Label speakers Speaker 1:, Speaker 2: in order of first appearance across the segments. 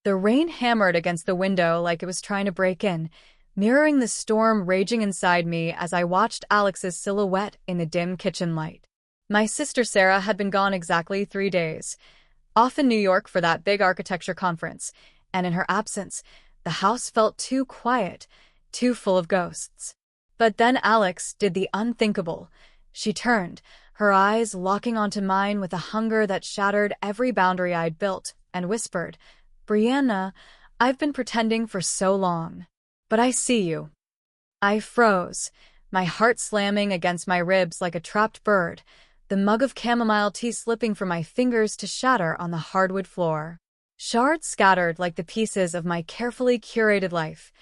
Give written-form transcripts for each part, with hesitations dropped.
Speaker 1: The rain hammered against the window like it was trying to break in, mirroring the storm raging inside me as I watched Alex's silhouette in the dim kitchen light. My sister Sarah had been gone exactly 3 days, off in New York for that big architecture conference, and in her absence, the house felt too quiet, too full of ghosts. But then Alex did the unthinkable. She turned, her eyes locking onto mine with a hunger that shattered every boundary I'd built, and whispered, "Brianna, I've been pretending for so long. But I see you." I froze, my heart slamming against my ribs like a trapped bird, the mug of chamomile tea slipping from my fingers to shatter on the hardwood floor. Shards scattered like the pieces of my carefully curated life,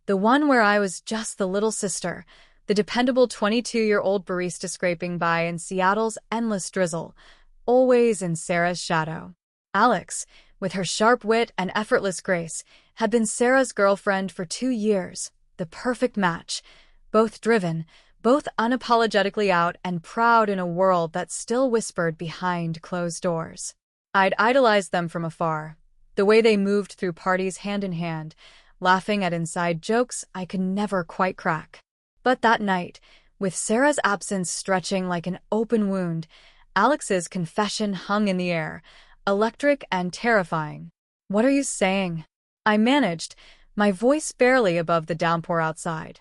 Speaker 1: the one where I was just the little sister, the dependable 22-year-old barista scraping by in Seattle's endless drizzle, always in Sarah's shadow. Alex, with her sharp wit and effortless grace, had been Sarah's girlfriend for 2 years, the perfect match, both driven, both unapologetically out and proud in a world that still whispered behind closed doors. I'd idolized them from afar, the way they moved through parties hand in hand, laughing at inside jokes I could never quite crack. But that night, with Sarah's absence stretching like an open wound, Alex's confession hung in the air, electric and terrifying. "What are you saying?" I managed, my voice barely above the downpour outside.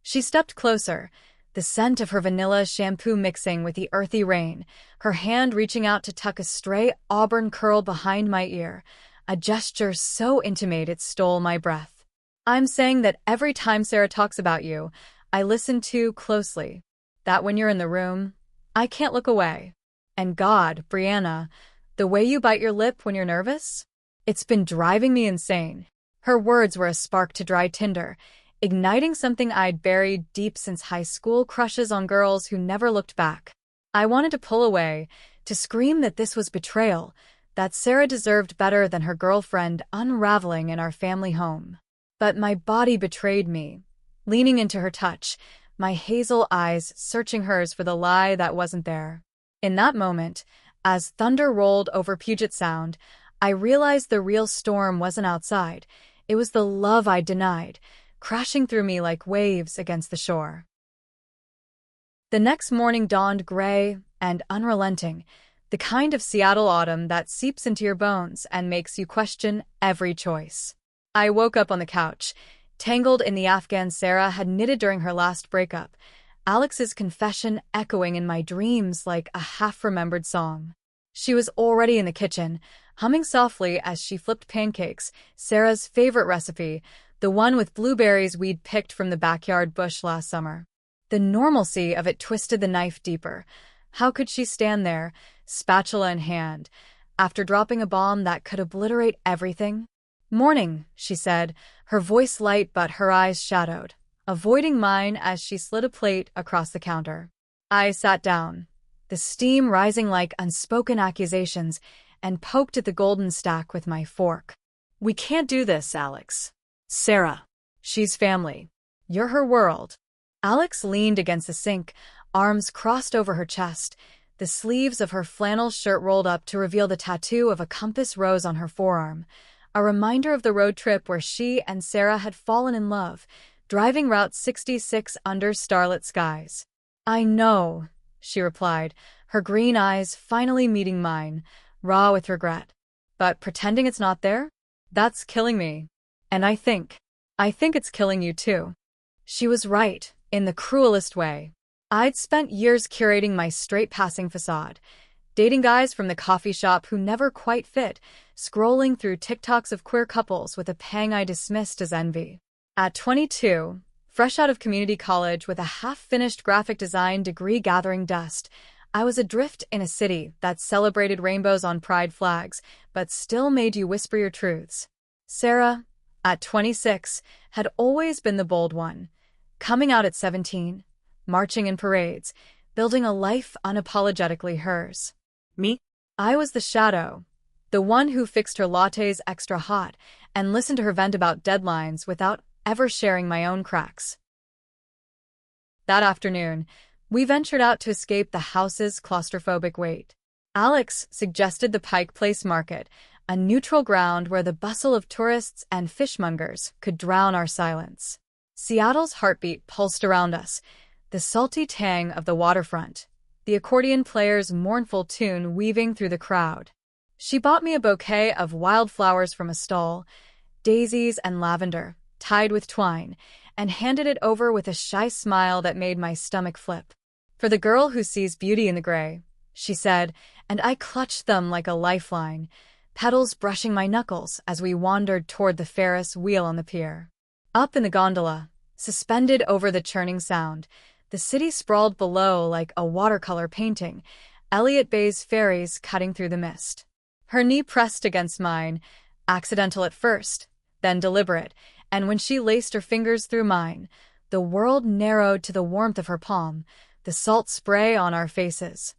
Speaker 1: She stepped closer, the scent of her vanilla shampoo mixing with the earthy rain, her hand reaching out to tuck a stray auburn curl behind my ear, a gesture so intimate it stole my breath. "I'm saying that every time Sarah talks about you, I listen too closely. That when you're in the room, I can't look away. And God, Brianna, the way you bite your lip when you're nervous? It's been driving me insane." Her words were a spark to dry tinder, igniting something I'd buried deep since high school crushes on girls who never looked back. I wanted to pull away, to scream that this was betrayal, that Sarah deserved better than her girlfriend unraveling in our family home. But my body betrayed me, leaning into her touch, my hazel eyes searching hers for the lie that wasn't there. In that moment, as thunder rolled over Puget Sound, I realized the real storm wasn't outside. It was the love I'd denied, crashing through me like waves against the shore. The next morning dawned gray and unrelenting, the kind of Seattle autumn that seeps into your bones and makes you question every choice. I woke up on the couch, tangled in the afghan Sarah had knitted during her last breakup, Alex's confession echoing in my dreams like a half-remembered song. She was already in the kitchen, humming softly as she flipped pancakes, Sarah's favorite recipe, the one with blueberries we'd picked from the backyard bush last summer. The normalcy of it twisted the knife deeper. How could she stand there, spatula in hand, after dropping a bomb that could obliterate everything? "Morning," she said, her voice light but her eyes shadowed, avoiding mine as she slid a plate across the counter. I sat down, the steam rising like unspoken accusations, and poked at the golden stack with my fork. "We can't do this, Alex. Sarah. She's family. You're her world." Alex leaned against the sink, arms crossed over her chest, the sleeves of her flannel shirt rolled up to reveal the tattoo of a compass rose on her forearm, a reminder of the road trip where she and Sarah had fallen in love, driving Route 66 under starlit skies. "I know," she replied, her green eyes finally meeting mine, raw with regret. "But pretending it's not there? That's killing me. And I think it's killing you too." She was right, in the cruelest way. I'd spent years curating my straight-passing facade, dating guys from the coffee shop who never quite fit, scrolling through TikToks of queer couples with a pang I dismissed as envy. At 22, fresh out of community college with a half-finished graphic design degree gathering dust, I was adrift in a city that celebrated rainbows on pride flags, but still made you whisper your truths. Sarah, at 26, had always been the bold one, coming out at 17, marching in parades, building a life unapologetically hers. Me? I was the shadow, the one who fixed her lattes extra hot and listened to her vent about deadlines without ever sharing my own cracks. That afternoon, we ventured out to escape the house's claustrophobic weight. Alex suggested the Pike Place Market, a neutral ground where the bustle of tourists and fishmongers could drown our silence. Seattle's heartbeat pulsed around us, the salty tang of the waterfront, the accordion player's mournful tune weaving through the crowd. She bought me a bouquet of wildflowers from a stall, daisies and lavender, tied with twine, and handed it over with a shy smile that made my stomach flip. "For the girl who sees beauty in the gray," she said, and I clutched them like a lifeline, petals brushing my knuckles as we wandered toward the Ferris wheel on the pier. Up in the gondola, suspended over the churning sound, the city sprawled below like a watercolor painting, Elliott Bay's ferries cutting through the mist. Her knee pressed against mine, accidental at first, then deliberate, and when she laced her fingers through mine, the world narrowed to the warmth of her palm, the salt spray on our faces.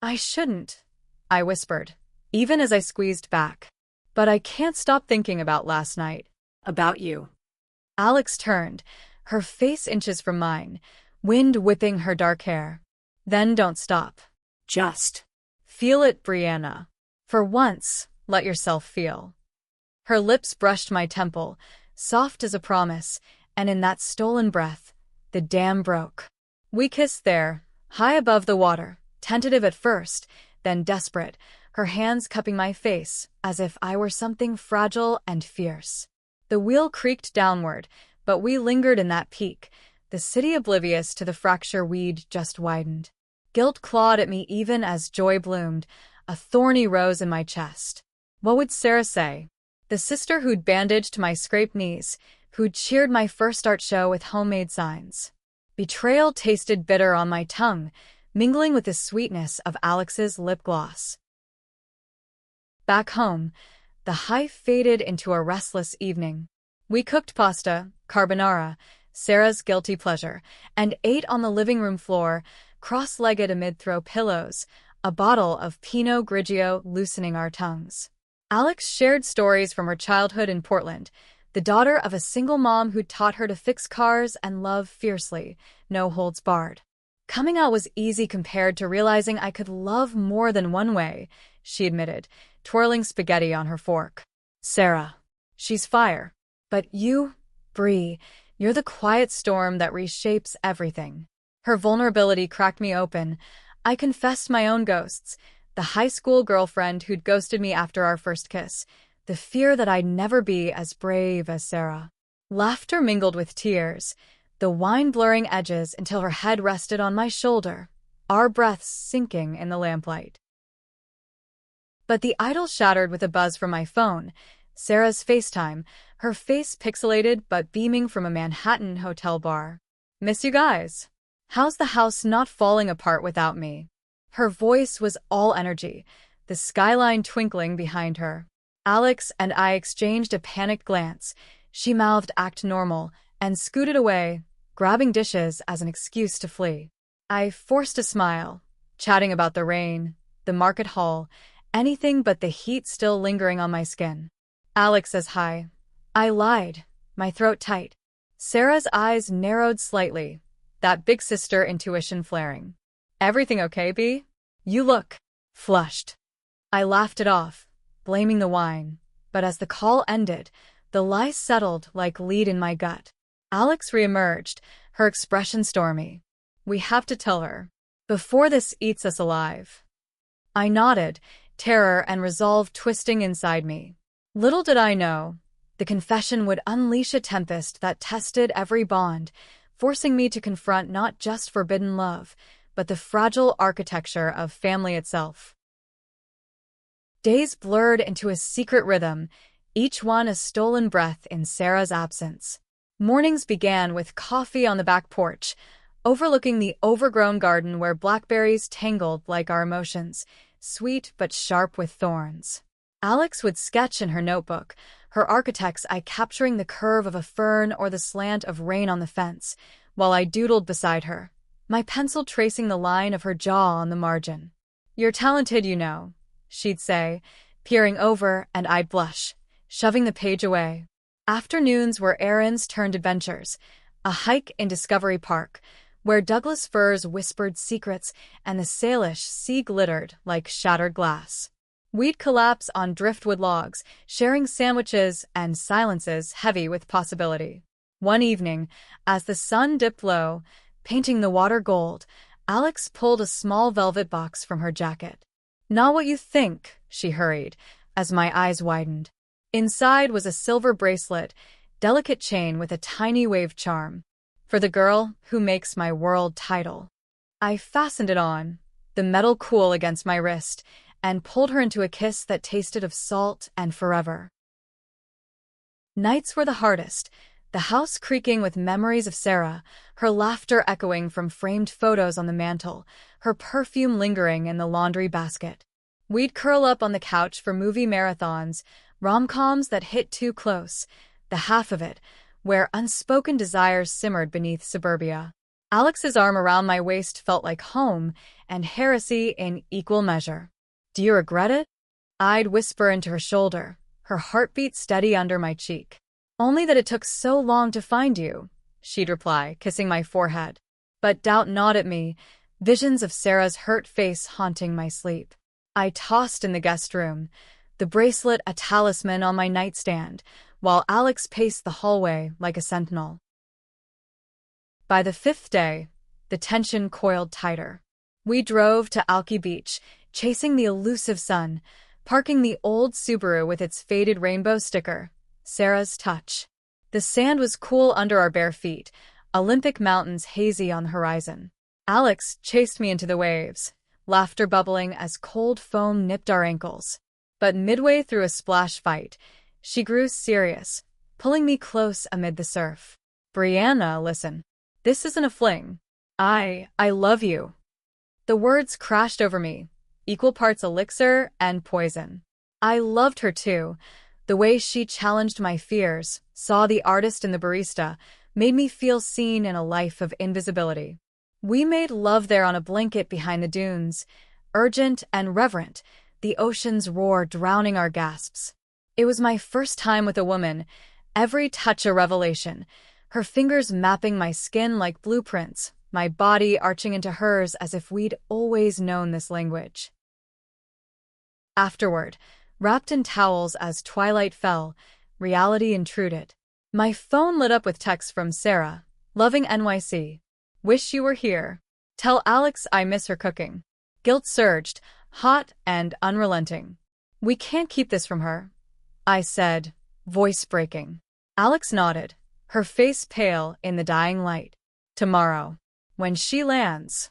Speaker 1: "I shouldn't," I whispered, even as I squeezed back. "But I can't stop thinking about last night."
Speaker 2: "About you."
Speaker 1: Alex turned, her face inches from mine, wind whipping her dark hair. "Then don't stop.
Speaker 2: Just
Speaker 1: feel it, Brianna. For once, let yourself feel." Her lips brushed my temple, soft as a promise, and in that stolen breath, the dam broke. We kissed there, high above the water, tentative at first, then desperate, her hands cupping my face as if I were something fragile and fierce. The wheel creaked downward, but we lingered in that peak, the city oblivious to the fracture we'd just widened. Guilt clawed at me even as joy bloomed, a thorny rose in my chest. What would Sarah say? The sister who'd bandaged my scraped knees, who'd cheered my first art show with homemade signs. Betrayal tasted bitter on my tongue, mingling with the sweetness of Alex's lip gloss. Back home, the high faded into a restless evening. We cooked pasta, carbonara, Sarah's guilty pleasure, and ate on the living room floor, cross-legged amid throw pillows, a bottle of Pinot Grigio loosening our tongues. Alex shared stories from her childhood in Portland, the daughter of a single mom who taught her to fix cars and love fiercely, no holds barred. Coming out was easy compared to realizing I could love more than one way, she admitted, twirling spaghetti on her fork. "Sarah, she's fire. But you, Bree, you're the quiet storm that reshapes everything." Her vulnerability cracked me open. I confessed my own ghosts, the high school girlfriend who'd ghosted me after our first kiss, the fear that I'd never be as brave as Sarah. Laughter mingled with tears, the wine blurring edges until her head rested on my shoulder, our breaths sinking in the lamplight. But the idyll shattered with a buzz from my phone, Sarah's FaceTime, her face pixelated but beaming from a Manhattan hotel bar. "Miss you guys. How's the house not falling apart without me?" Her voice was all energy, the skyline twinkling behind her. Alex and I exchanged a panicked glance. She mouthed "act normal" and scooted away, grabbing dishes as an excuse to flee. I forced a smile, chatting about the rain, the market hall, anything but the heat still lingering on my skin. Alex says hi. I lied, my throat tight. Sarah's eyes narrowed slightly, that big sister intuition flaring. "Everything okay, B? You look flushed." I laughed it off, blaming the wine, but as the call ended, the lie settled like lead in my gut. Alex reemerged, her expression stormy. "We have to tell her, before this eats us alive." I nodded, terror and resolve twisting inside me. Little did I know, the confession would unleash a tempest that tested every bond, forcing me to confront not just forbidden love, but the fragile architecture of family itself. Days blurred into a secret rhythm, each one a stolen breath in Sarah's absence. Mornings began with coffee on the back porch, overlooking the overgrown garden where blackberries tangled like our emotions, sweet but sharp with thorns. Alex would sketch in her notebook, her architect's eye capturing the curve of a fern or the slant of rain on the fence, while I doodled beside her, my pencil tracing the line of her jaw on the margin. "You're talented, you know," she'd say, peering over, and I'd blush, shoving the page away. Afternoons were errands turned adventures, a hike in Discovery Park, where Douglas firs whispered secrets and the Salish sea glittered like shattered glass. We'd collapse on driftwood logs, sharing sandwiches and silences heavy with possibility. One evening, as the sun dipped low, painting the water gold, Alex pulled a small velvet box from her jacket. "Not what you think," she hurried, as my eyes widened. Inside was a silver bracelet, delicate chain with a tiny wave charm. "For the girl who makes my world" title. I fastened it on, the metal cool against my wrist, and pulled her into a kiss that tasted of salt and forever. Nights were the hardest, the house creaking with memories of Sarah, her laughter echoing from framed photos on the mantel, her perfume lingering in the laundry basket. We'd curl up on the couch for movie marathons, rom-coms that hit too close, the half of it, where unspoken desires simmered beneath suburbia. Alex's arm around my waist felt like home and heresy in equal measure. "Do you regret it?" I'd whisper into her shoulder, her heartbeat steady under my cheek. "Only that it took so long to find you," she'd reply, kissing my forehead. But doubt gnawed at me, visions of Sarah's hurt face haunting my sleep. I tossed in the guest room, the bracelet a talisman on my nightstand, while Alex paced the hallway like a sentinel. By the fifth day, the tension coiled tighter. We drove to Alki Beach, chasing the elusive sun, parking the old Subaru with its faded rainbow sticker, Sarah's touch. The sand was cool under our bare feet, Olympic mountains hazy on the horizon. Alex chased me into the waves, laughter bubbling as cold foam nipped our ankles. But midway through a splash fight, she grew serious, pulling me close amid the surf. "Brianna, listen. This isn't a fling. I love you." The words crashed over me, equal parts elixir and poison. I loved her too. The way she challenged my fears, saw the artist in the barista, made me feel seen in a life of invisibility. We made love there on a blanket behind the dunes, urgent and reverent, the ocean's roar drowning our gasps. It was my first time with a woman, every touch a revelation, her fingers mapping my skin like blueprints, my body arching into hers as if we'd always known this language. Afterward, wrapped in towels as twilight fell, reality intruded. My phone lit up with texts from Sarah, "Loving NYC. Wish you were here. Tell Alex I miss her cooking." Guilt surged, hot and unrelenting. "We can't keep this from her," I said, voice breaking. Alex nodded, her face pale in the dying light. "Tomorrow, when she lands."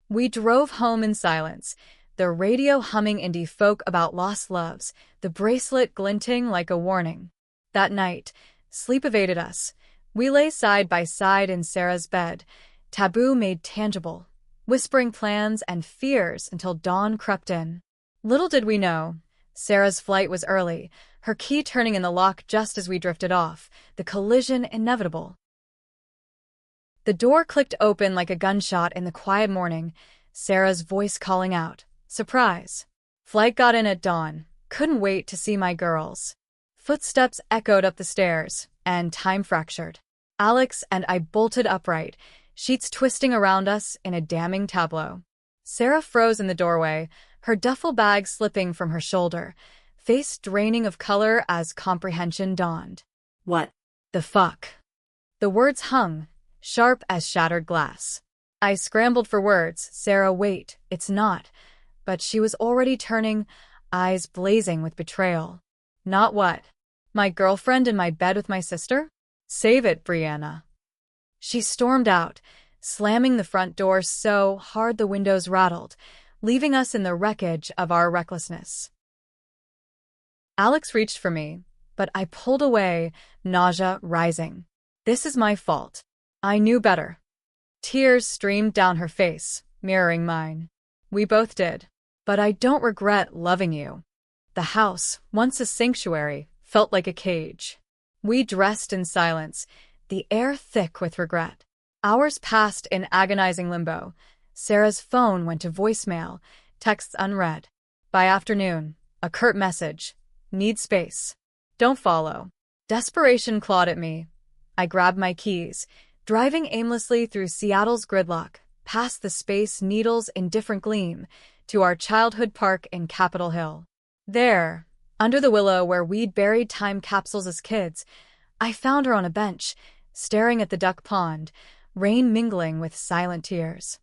Speaker 1: We drove home in silence, the radio humming indie folk about lost loves, the bracelet glinting like a warning. That night, sleep evaded us. We lay side by side in Sarah's bed, taboo made tangible, whispering plans and fears until dawn crept in. Little did we know, Sarah's flight was early, her key turning in the lock just as we drifted off, the collision inevitable. The door clicked open like a gunshot in the quiet morning, Sarah's voice calling out, "Surprise." Flight got in at dawn, couldn't wait to see my girls. Footsteps echoed up the stairs, and time fractured. Alex and I bolted upright, sheets twisting around us in a damning tableau. Sarah froze in the doorway, her duffel bag slipping from her shoulder, face draining of color as comprehension dawned.
Speaker 2: "What
Speaker 1: the fuck?" The words hung, sharp as shattered glass. I scrambled for words. "Sarah, wait, it's not." But she was already turning, eyes blazing with betrayal. "Not what? My girlfriend in my bed with my sister? Save it, Brianna." She stormed out, slamming the front door so hard the windows rattled, leaving us in the wreckage of our recklessness. Alex reached for me, but I pulled away, nausea rising. "This is my fault. I knew better." Tears streamed down her face, mirroring mine. "We both did. But I don't regret loving you." The house, once a sanctuary, felt like a cage. We dressed in silence, the air thick with regret. Hours passed in agonizing limbo. Sarah's phone went to voicemail, texts unread. By afternoon, a curt message. "Need space. Don't follow." Desperation clawed at me. I grabbed my keys, driving aimlessly through Seattle's gridlock, past the Space Needle's indifferent gleam, to our childhood park in Capitol Hill. There, under the willow where we'd buried time capsules as kids, I found her on a bench, staring at the duck pond, rain mingling with silent tears.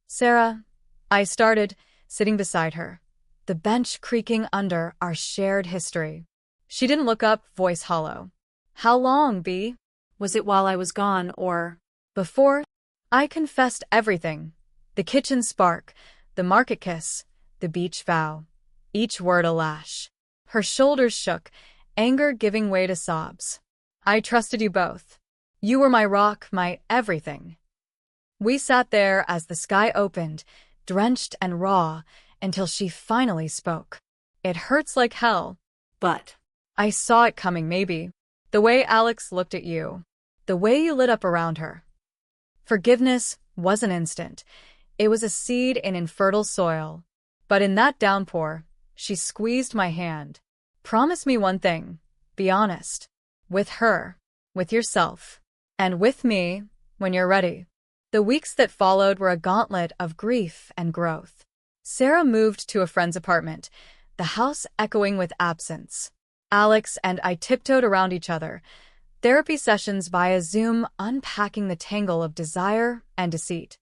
Speaker 1: "Sarah," I started, sitting beside her, the bench creaking under our shared history. She didn't look up, voice hollow. "How long, B?"
Speaker 2: Was it while I was gone, or
Speaker 1: Before, I confessed everything. The kitchen spark, the market kiss, the beach vow. Each word a lash. Her shoulders shook, anger giving way to sobs. "I trusted you both. You were my rock, my everything." We sat there as the sky opened, drenched and raw, until she finally spoke. "It hurts like hell."
Speaker 2: but
Speaker 1: I saw it coming, maybe. The way Alex looked at you. The way you lit up around her. Forgiveness wasn't instant. It was a seed in infertile soil. But in that downpour, she squeezed my hand. "Promise me one thing. Be honest. With her. With yourself. And with me, when you're ready." The weeks that followed were a gauntlet of grief and growth. Sarah moved to a friend's apartment, the house echoing with absence. Alex and I tiptoed around each other, therapy sessions via Zoom unpacking the tangle of desire and deceit.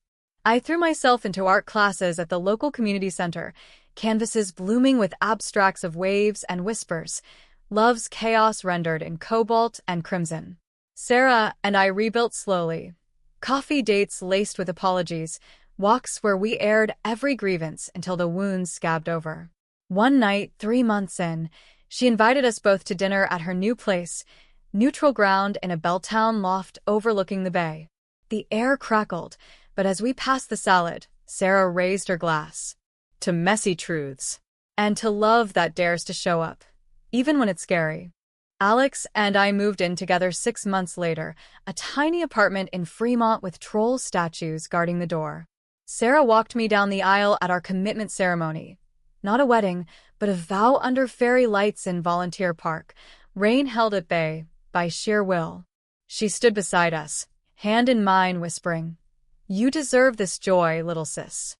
Speaker 1: I threw myself into art classes at the local community center, canvases blooming with abstracts of waves and whispers, love's chaos rendered in cobalt and crimson. Sarah and I rebuilt slowly. Coffee dates laced with apologies, walks where we aired every grievance until the wounds scabbed over. One night, 3 months in, she invited us both to dinner at her new place, neutral ground in a Belltown loft overlooking the bay. The air crackled, but as we passed the salad, Sarah raised her glass. "To messy truths. And to love that dares to show up, even when it's scary." Alex and I moved in together 6 months later, a tiny apartment in Fremont with troll statues guarding the door. Sarah walked me down the aisle at our commitment ceremony. Not a wedding, but a vow under fairy lights in Volunteer Park, rain held at bay by sheer will. She stood beside us, hand in mine, whispering, "You deserve this joy, little sis."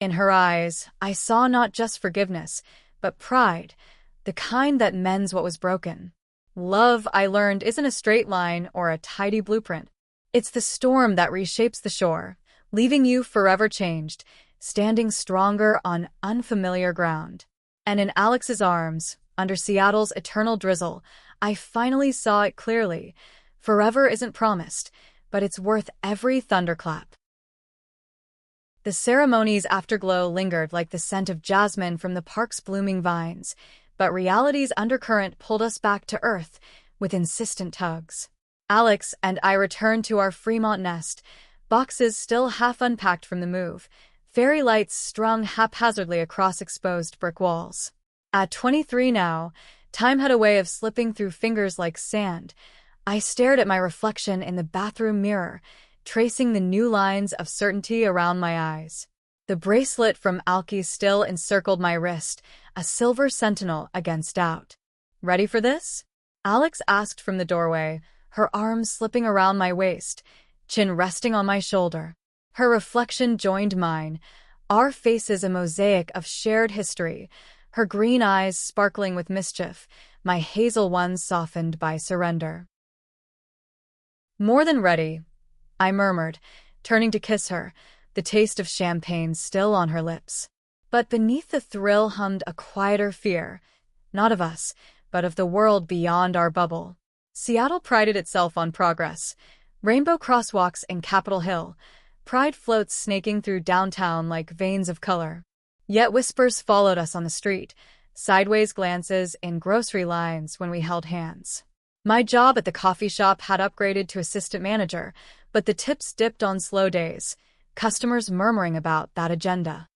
Speaker 1: In her eyes, I saw not just forgiveness, but pride, the kind that mends what was broken. Love, I learned, isn't a straight line or a tidy blueprint. It's the storm that reshapes the shore, leaving you forever changed, standing stronger on unfamiliar ground. And in Alex's arms, under Seattle's eternal drizzle, I finally saw it clearly. Forever isn't promised, but it's worth every thunderclap. The ceremony's afterglow lingered like the scent of jasmine from the park's blooming vines, but reality's undercurrent pulled us back to earth with insistent tugs. Alex and I returned to our Fremont nest, boxes still half unpacked from the move, fairy lights strung haphazardly across exposed brick walls. At 23 now, time had a way of slipping through fingers like sand. I stared at my reflection in the bathroom mirror, tracing the new lines of certainty around my eyes. The bracelet from Alki still encircled my wrist, a silver sentinel against doubt. "Ready for this?" Alex asked from the doorway, her arms slipping around my waist, chin resting on my shoulder. Her reflection joined mine, our faces a mosaic of shared history, her green eyes sparkling with mischief, my hazel ones softened by surrender. "More than ready," I murmured, turning to kiss her, the taste of champagne still on her lips. But beneath the thrill hummed a quieter fear, not of us, but of the world beyond our bubble. Seattle prided itself on progress. Rainbow crosswalks in Capitol Hill, pride floats snaking through downtown like veins of color. Yet whispers followed us on the street, sideways glances in grocery lines when we held hands. My job at the coffee shop had upgraded to assistant manager, but the tips dipped on slow days, customers murmuring about that agenda.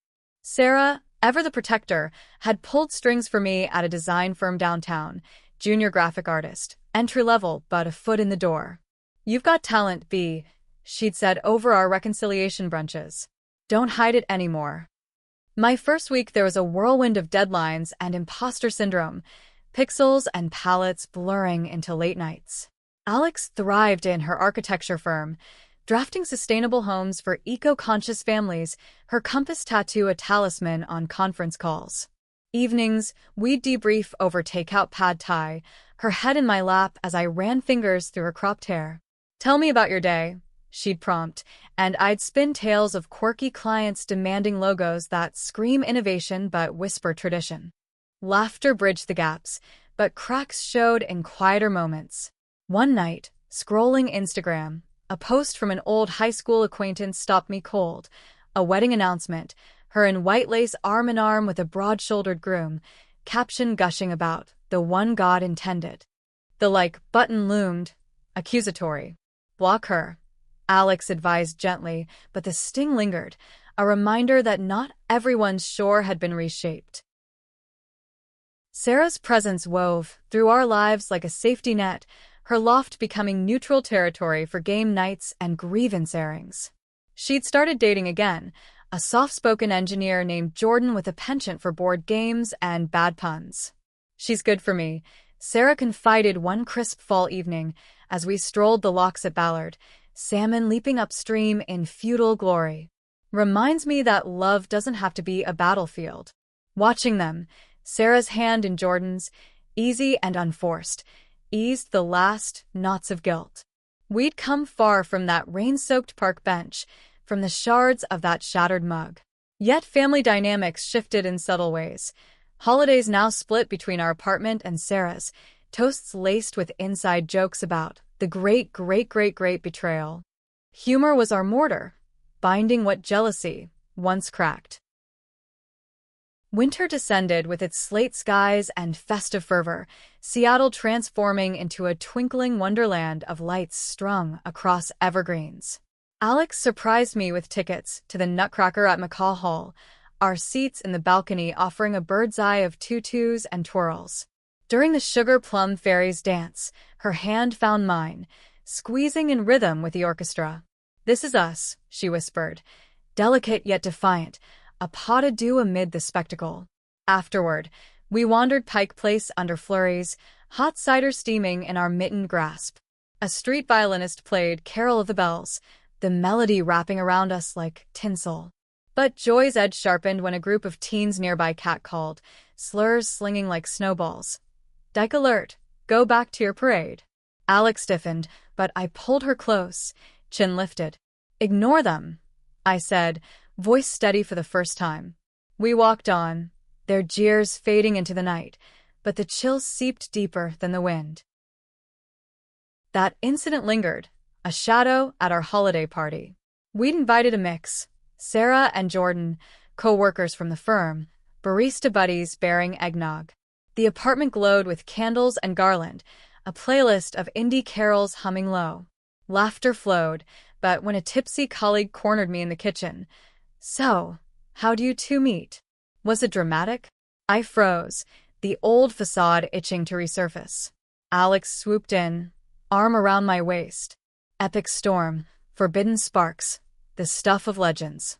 Speaker 1: Sarah, ever the protector, had pulled strings for me at a design firm downtown, junior graphic artist, entry-level but a foot in the door. "You've got talent, B," she'd said over our reconciliation brunches. "Don't hide it anymore." My first week there was a whirlwind of deadlines and imposter syndrome, pixels and palettes blurring into late nights. Alex thrived in her architecture firm, drafting sustainable homes for eco-conscious families, her compass tattoo a talisman on conference calls. Evenings, we'd debrief over takeout pad thai, her head in my lap as I ran fingers through her cropped hair. "Tell me about your day," she'd prompt, and I'd spin tales of quirky clients demanding logos that scream innovation but whisper tradition. Laughter bridged the gaps, but cracks showed in quieter moments. One night, scrolling Instagram, a post from an old high school acquaintance stopped me cold. A wedding announcement, her in white lace arm in arm with a broad-shouldered groom, caption gushing about the one God intended. The like button loomed, accusatory. "Block her," Alex advised gently, but the sting lingered, a reminder that not everyone's shore had been reshaped. Sarah's presence wove through our lives like a safety net, her loft becoming neutral territory for game nights and grievance airings. She'd started dating again, a soft-spoken engineer named Jordan with a penchant for board games and bad puns. "She's good for me," Sarah confided one crisp fall evening as we strolled the locks at Ballard, salmon leaping upstream in feudal glory. "Reminds me that love doesn't have to be a battlefield." Watching them, Sarah's hand in Jordan's, easy and unforced, eased the last knots of guilt. We'd come far from that rain-soaked park bench, from the shards of that shattered mug. Yet family dynamics shifted in subtle ways. Holidays now split between our apartment and Sarah's, toasts laced with inside jokes about the great betrayal. Humor was our mortar, binding what jealousy once cracked. Winter descended with its slate skies and festive fervor, Seattle transforming into a twinkling wonderland of lights strung across evergreens. Alex surprised me with tickets to the Nutcracker at McCaw Hall, our seats in the balcony offering a bird's eye of tutus and twirls. During the Sugar Plum Fairies dance, her hand found mine, squeezing in rhythm with the orchestra. "This is us," she whispered, delicate yet defiant, a pas de deux amid the spectacle. Afterward, we wandered Pike Place under flurries, hot cider steaming in our mittened grasp. A street violinist played Carol of the Bells, the melody wrapping around us like tinsel. But joy's edge sharpened when a group of teens nearby catcalled, slurs slinging like snowballs. "Dyke alert! Go back to your parade." Alex stiffened, but I pulled her close, chin lifted. "Ignore them," I said, voice steady for the first time. We walked on, their jeers fading into the night, but the chill seeped deeper than the wind. That incident lingered, a shadow at our holiday party. We'd invited a mix, Sarah and Jordan, co-workers from the firm, barista buddies bearing eggnog. The apartment glowed with candles and garland, a playlist of indie carols humming low. Laughter flowed, but when a tipsy colleague cornered me in the kitchen, "So, how do you two meet?" Was it dramatic? I froze, the old facade itching to resurface. Alex swooped in, arm around my waist. Epic storm, forbidden sparks, the stuff of legends.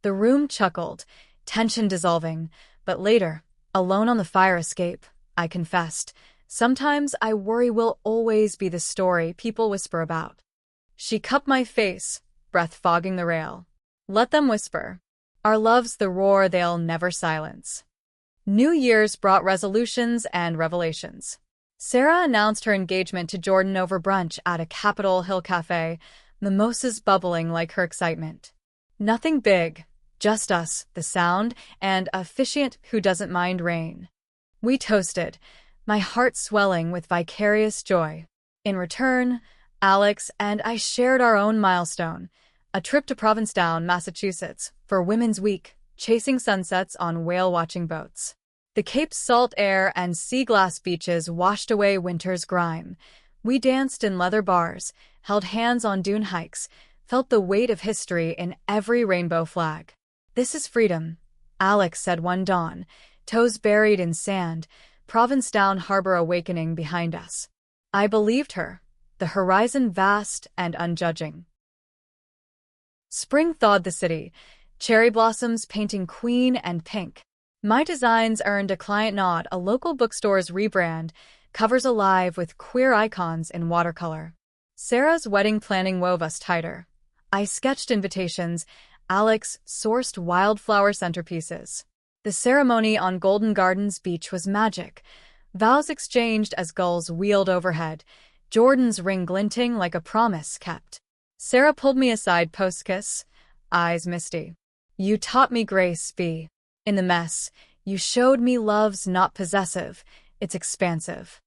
Speaker 1: The room chuckled, tension dissolving, but later, alone on the fire escape, I confessed, "Sometimes I worry we'll always be the story people whisper about." She cupped my face, breath fogging the rail. "Let them whisper. Our love's the roar they'll never silence." New Year's brought resolutions and revelations. Sarah announced her engagement to Jordan over brunch at a Capitol Hill cafe, mimosas bubbling like her excitement. Nothing big, just us, the sound, and a officiant who doesn't mind rain. We toasted, my heart swelling with vicarious joy. In return, Alex and I shared our own milestone, a trip to Provincetown, Massachusetts, for Women's Week, chasing sunsets on whale-watching boats. The Cape's salt air and sea-glass beaches washed away winter's grime. We danced in leather bars, held hands on dune hikes, felt the weight of history in every rainbow flag. "This is freedom," Alex said one dawn, toes buried in sand, Provincetown harbor awakening behind us. I believed her, the horizon vast and unjudging. Spring thawed the city, cherry blossoms painting queen and pink. My designs earned a client nod, a local bookstore's rebrand, covers alive with queer icons in watercolor. Sarah's wedding planning wove us tighter. I sketched invitations, Alex sourced wildflower centerpieces. The ceremony on Golden Gardens Beach was magic. Vows exchanged as gulls wheeled overhead, Jordan's ring glinting like a promise kept. Sarah pulled me aside post-kiss, eyes misty. You taught me grace, B. In the mess, you showed me love's not possessive, it's expansive.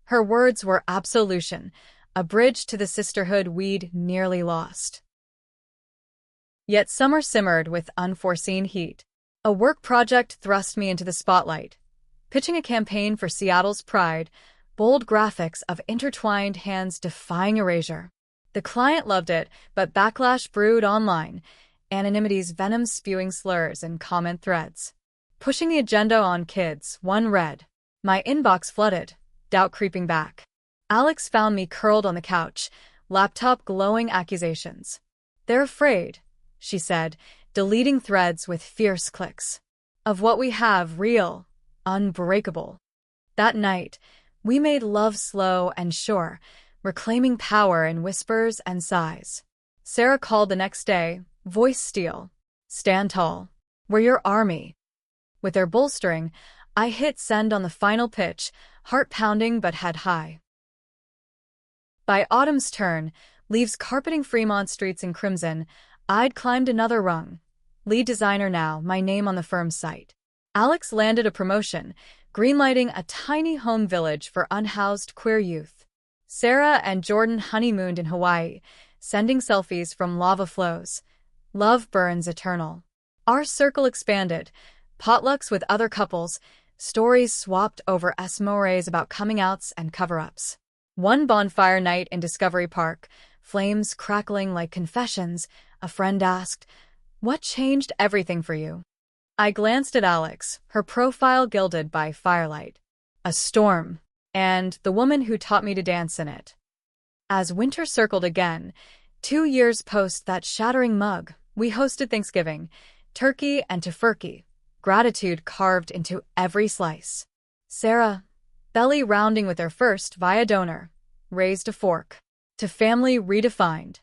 Speaker 1: Her words were absolution, a bridge to the sisterhood we'd nearly lost. Yet summer simmered with unforeseen heat. A work project thrust me into the spotlight. Pitching a campaign for Seattle's pride, bold graphics of intertwined hands defying erasure. The client loved it, but backlash brewed online, anonymity's venom-spewing slurs in comment threads. Pushing the agenda on kids, one read. My inbox flooded, doubt creeping back. Alex found me curled on the couch, laptop glowing accusations. They're afraid, she said, deleting threads with fierce clicks. Of what we have, real, unbreakable. That night, we made love slow and sure, reclaiming power in whispers and sighs. Sarah called the next day, voice steel. Stand tall. We're your army. With their bolstering, I hit send on the final pitch, heart pounding but head high. By autumn's turn, leaves carpeting Fremont streets in crimson, I'd climbed another rung. Lead designer now, my name on the firm's site. Alex landed a promotion, greenlighting a tiny home village for unhoused queer youth. Sarah and Jordan honeymooned in Hawaii, sending selfies from lava flows. Love burns eternal. Our circle expanded, potlucks with other couples, stories swapped over esmores about coming-outs and cover-ups. One bonfire night in Discovery Park, flames crackling like confessions, a friend asked, "What changed everything for you?" I glanced at Alex, her profile gilded by firelight. A storm, and the woman who taught me to dance in it. As winter circled again, 2 years post that shattering mug, we hosted Thanksgiving, turkey and tofurkey, gratitude carved into every slice. Sarah, belly rounding with her first via donor, raised a fork. To family redefined.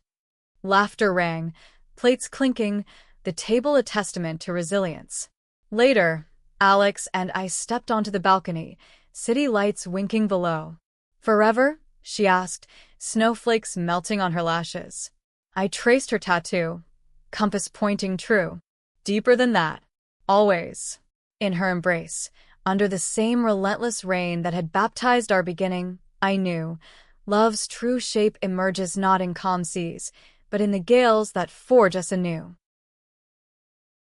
Speaker 1: Laughter rang, plates clinking, the table a testament to resilience. Later, Alex and I stepped onto the balcony, city lights winking below. Forever? She asked, snowflakes melting on her lashes. I traced her tattoo, compass pointing true. Deeper than that. Always. In her embrace, under the same relentless rain that had baptized our beginning, I knew, love's true shape emerges not in calm seas, but in the gales that forge us anew.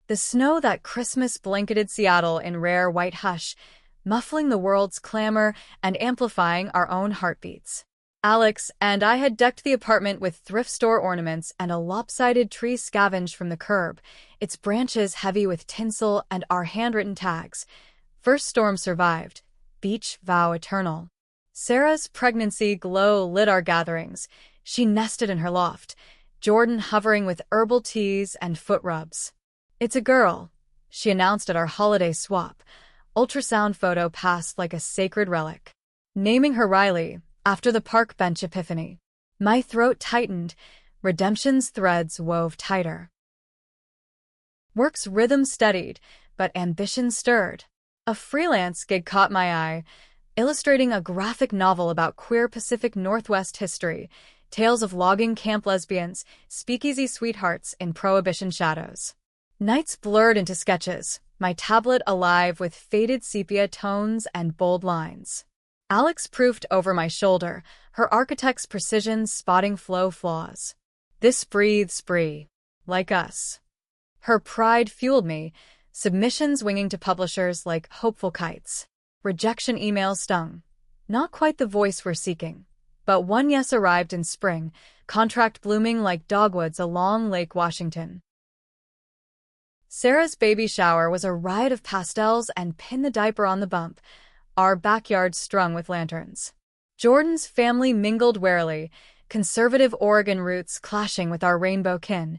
Speaker 1: The snow that Christmas blanketed Seattle in rare white hush, muffling the world's clamor and amplifying our own heartbeats. Alex and I had decked the apartment with thrift store ornaments and a lopsided tree scavenged from the curb, its branches heavy with tinsel and our handwritten tags. First storm survived, beach vow eternal. Sarah's pregnancy glow lit our gatherings. She nested in her loft, Jordan hovering with herbal teas and foot rubs. It's a girl, she announced at our holiday swap. Ultrasound photo passed like a sacred relic. Naming her Riley, after the park bench epiphany. My throat tightened, redemption's threads wove tighter. Work's rhythm steadied, but ambition stirred. A freelance gig caught my eye, illustrating a graphic novel about queer Pacific Northwest history, tales of logging camp lesbians, speakeasy sweethearts in Prohibition shadows. Nights blurred into sketches, my tablet alive with faded sepia tones and bold lines. Alex proofed over my shoulder, her architect's precision spotting flow flaws. This breathes Brie, like us. Her pride fueled me, submissions winging to publishers like hopeful kites. Rejection emails stung. Not quite the voice we're seeking. But one yes arrived in spring, contract blooming like dogwoods along Lake Washington. Sarah's baby shower was a riot of pastels and pin the diaper on the bump, our backyard strung with lanterns. Jordan's family mingled warily, conservative Oregon roots clashing with our rainbow kin,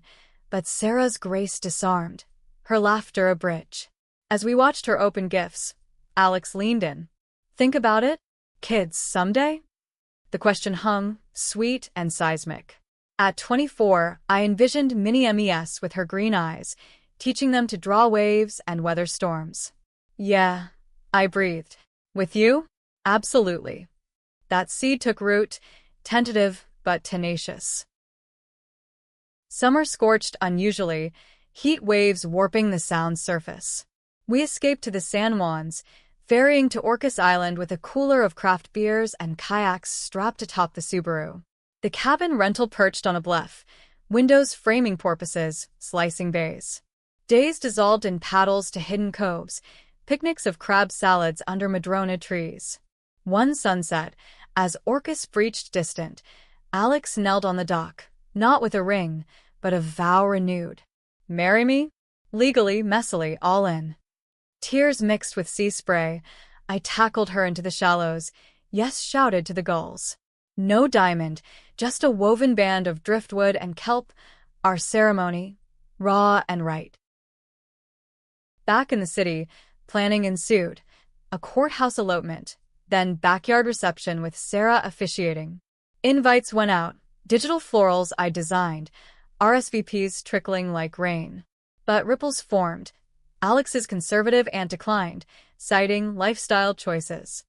Speaker 1: but Sarah's grace disarmed, her laughter a bridge. As we watched her open gifts, Alex leaned in. Think about it? Kids someday? The question hung, sweet and seismic. At 24, I envisioned mini MES with her green eyes, teaching them to draw waves and weather storms. Yeah, I breathed. With you? Absolutely. That seed took root, tentative but tenacious. Summer scorched unusually, heat waves warping the Sound's surface. We escaped to the San Juans, ferrying to Orcas Island with a cooler of craft beers and kayaks strapped atop the Subaru. The cabin rental perched on a bluff, windows framing porpoises, slicing bays. Days dissolved in paddles to hidden coves, picnics of crab salads under madrona trees. One sunset, as Orcas breached distant, Alex knelt on the dock, not with a ring, but a vow renewed. Marry me? Legally, messily, all in. Tears mixed with sea spray, I tackled her into the shallows, yes shouted to the gulls. No diamond, just a woven band of driftwood and kelp, our ceremony, raw and right. Back in the city, planning ensued. A courthouse elopement, then backyard reception with Sarah officiating. Invites went out, digital florals I designed, RSVPs trickling like rain. But ripples formed. Alex's conservative aunt declined, citing lifestyle choices.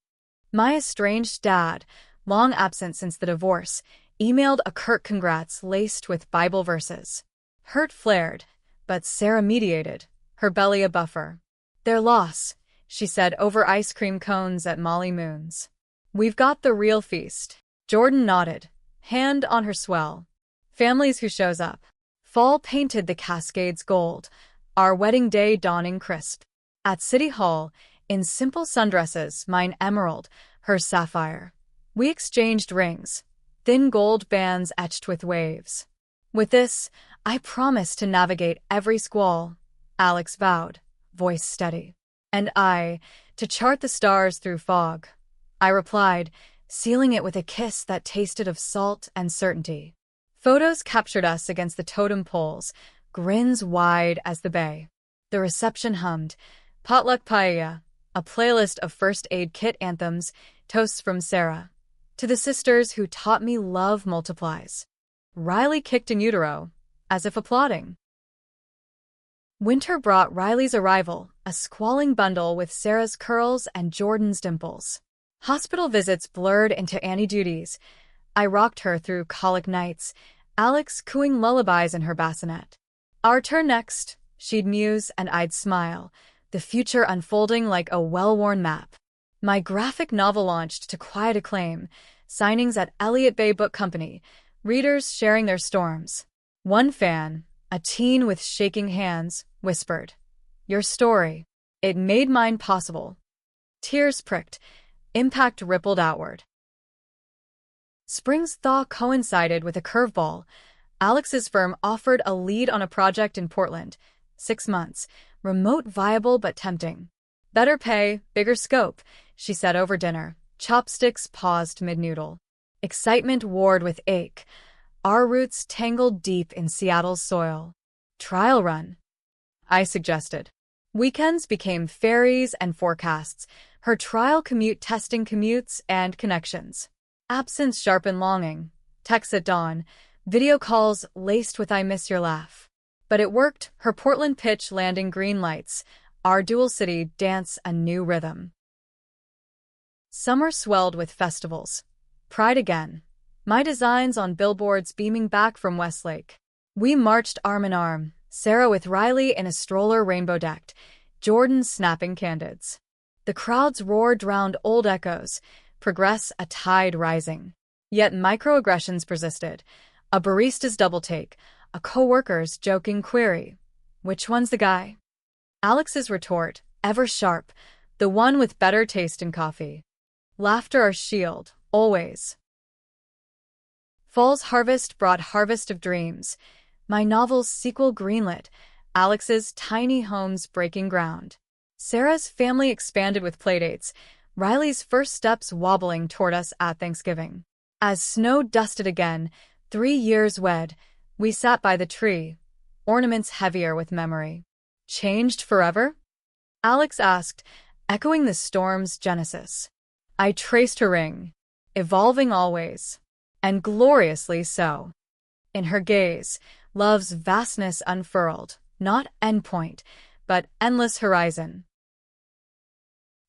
Speaker 1: My estranged dad, long absent since the divorce, emailed a curt congrats laced with Bible verses. Hurt flared, but Sarah mediated, her belly a buffer. Their loss, she said over ice cream cones at Molly Moon's. We've got the real feast. Jordan nodded, hand on her swell. Families who shows up. Fall painted the Cascades gold, our wedding day dawning crisp. At City Hall, in simple sundresses, mine emerald, hers sapphire. We exchanged rings, thin gold bands etched with waves. With this, I promise to navigate every squall, Alex vowed, voice steady. And I, to chart the stars through fog. I replied, sealing it with a kiss that tasted of salt and certainty. Photos captured us against the totem poles, grins wide as the bay. The reception hummed, potluck paella, a playlist of first aid kit anthems, toasts from Sarah. To the sisters who taught me love multiplies. Riley kicked in utero, as if applauding. Winter brought Riley's arrival, a squalling bundle with Sarah's curls and Jordan's dimples. Hospital visits blurred into Annie duties. I rocked her through colic nights, Alex cooing lullabies in her bassinet. Our turn next, she'd muse and I'd smile, the future unfolding like a well-worn map. My graphic novel launched to quiet acclaim, signings at Elliott Bay Book Company, readers sharing their storms. One fan, a teen with shaking hands, whispered, "Your story. It made mine possible." Tears pricked, impact rippled outward. Spring's thaw coincided with a curveball. Alex's firm offered a lead on a project in Portland. 6 months, remote, viable but tempting. Better pay, bigger scope, she said over dinner. Chopsticks paused mid-noodle. Excitement warred with ache. Our roots tangled deep in Seattle's soil. Trial run, I suggested. Weekends became ferries and forecasts, her trial commute testing commutes and connections. Absence sharpened longing, texts at dawn, video calls laced with "I miss your laugh." But it worked, her Portland pitch landing green lights, our dual city dance a new rhythm. Summer swelled with festivals. Pride again. My designs on billboards beaming back from Westlake. We marched arm in arm, Sarah with Riley in a stroller rainbow-decked, Jordan snapping candids. The crowd's roar drowned old echoes, progress a tide rising. Yet microaggressions persisted. A barista's double take, a co-worker's joking query. Which one's the guy? Alex's retort, ever sharp, the one with better taste in coffee. Laughter our shield, always. Fall's harvest brought harvest of dreams. My novel's sequel greenlit, Alex's tiny homes breaking ground. Sarah's family expanded with playdates, Riley's first steps wobbling toward us at Thanksgiving. As snow dusted again, 3 years wed, we sat by the tree, ornaments heavier with memory. Changed forever? Alex asked, echoing the storm's genesis. I traced her ring, evolving always, and gloriously so. In her gaze, love's vastness unfurled, Not endpoint, but endless horizon.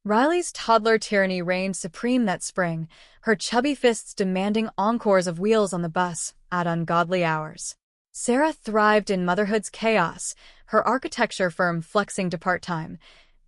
Speaker 1: Riley's toddler tyranny reigned supreme that spring, her chubby fists demanding encores of wheels on the bus at ungodly hours. Sarah thrived in motherhood's chaos, her architecture firm flexing to part-time,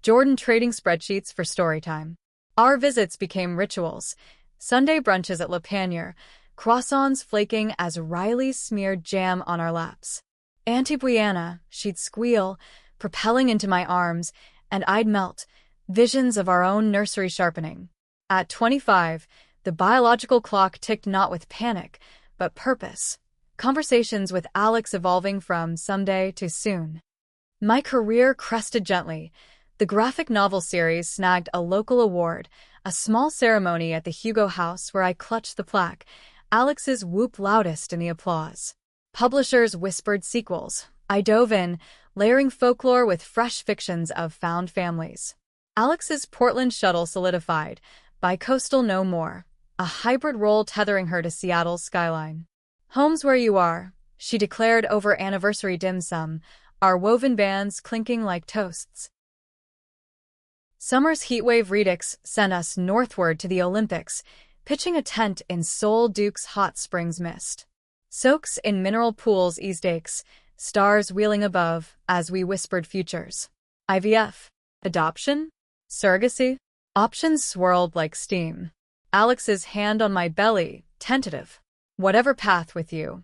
Speaker 1: Jordan trading spreadsheets for story time. Our visits became rituals, Sunday brunches at Le Panier, croissants flaking as Riley smeared jam on our laps. Auntie Brianna, she'd squeal, propelling into my arms, and I'd melt, visions of our own nursery sharpening. At 25, the biological clock ticked not with panic, but purpose. Conversations with Alex evolving from someday to soon. My career crested gently. The graphic novel series snagged a local award, a small ceremony at the Hugo House where I clutched the plaque, Alex's whoop loudest in the applause. Publishers whispered sequels. I dove in, layering folklore with fresh fictions of found families. Alex's Portland shuttle solidified, bi-coastal no more, a hybrid role tethering her to Seattle's skyline. Home's where you are, she declared over anniversary dim sum, our woven bands clinking like toasts. Summer's heatwave redux sent us northward to the Olympics, pitching a tent in Sol Duke's hot springs mist. Soaks in mineral pools eased aches, stars wheeling above as we whispered futures. IVF? Adoption? Surrogacy? Options swirled like steam. Alex's hand on my belly, tentative. Whatever path with you.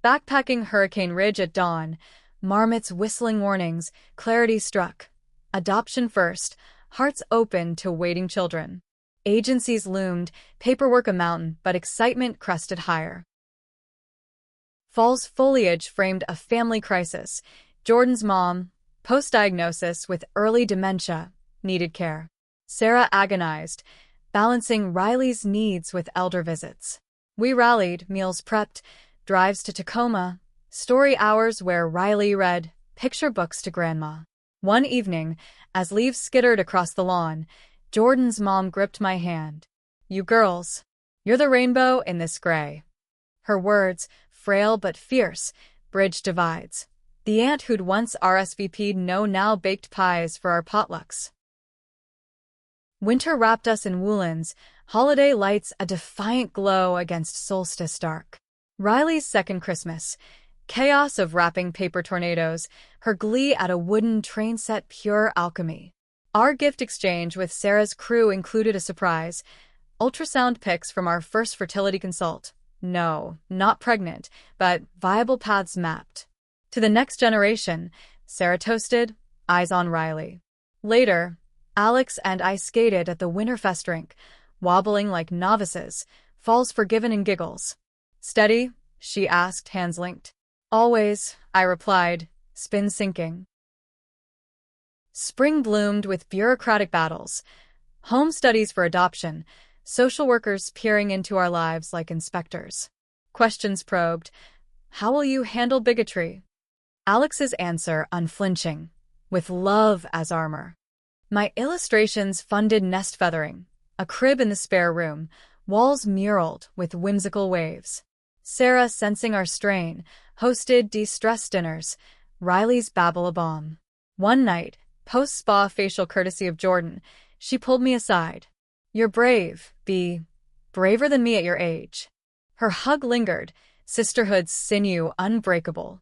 Speaker 1: Backpacking Hurricane Ridge at dawn, marmots whistling warnings, clarity struck. Adoption first, hearts open to waiting children. Agencies loomed, paperwork a mountain, but excitement crested higher. Fall's foliage framed a family crisis. Jordan's mom, post-diagnosis with early dementia, needed care. Sarah agonized, balancing Riley's needs with elder visits. We rallied, meals prepped, drives to Tacoma, story hours where Riley read picture books to Grandma. One evening, as leaves skittered across the lawn, Jordan's mom gripped my hand. You girls, you're the rainbow in this gray. Her words, frail but fierce, bridged divides. The aunt who'd once RSVP'd now baked pies for our potlucks. Winter wrapped us in woolens, holiday lights a defiant glow against solstice dark. Riley's second Christmas, chaos of wrapping paper tornadoes, her glee at a wooden train set pure alchemy. Our gift exchange with Sarah's crew included a surprise, ultrasound pics from our first fertility consult. No, not pregnant, but viable paths mapped. To the next generation, Sarah toasted, eyes on Riley. Later, Alex and I skated at the Winterfest rink, wobbling like novices, falls forgiven and giggles. Steady? She asked, hands linked. Always, I replied, spin sinking. Spring bloomed with bureaucratic battles, home studies for adoption, social workers peering into our lives like inspectors. Questions probed. How will you handle bigotry? Alex's answer unflinching, with love as armor. My illustrations funded nest feathering, a crib in the spare room, walls muraled with whimsical waves. Sarah, sensing our strain, hosted de-stress dinners, Riley's babble a bomb. One night, post-spa facial courtesy of Jordan, she pulled me aside. You're brave, be braver than me at your age. Her hug lingered, sisterhood's sinew unbreakable.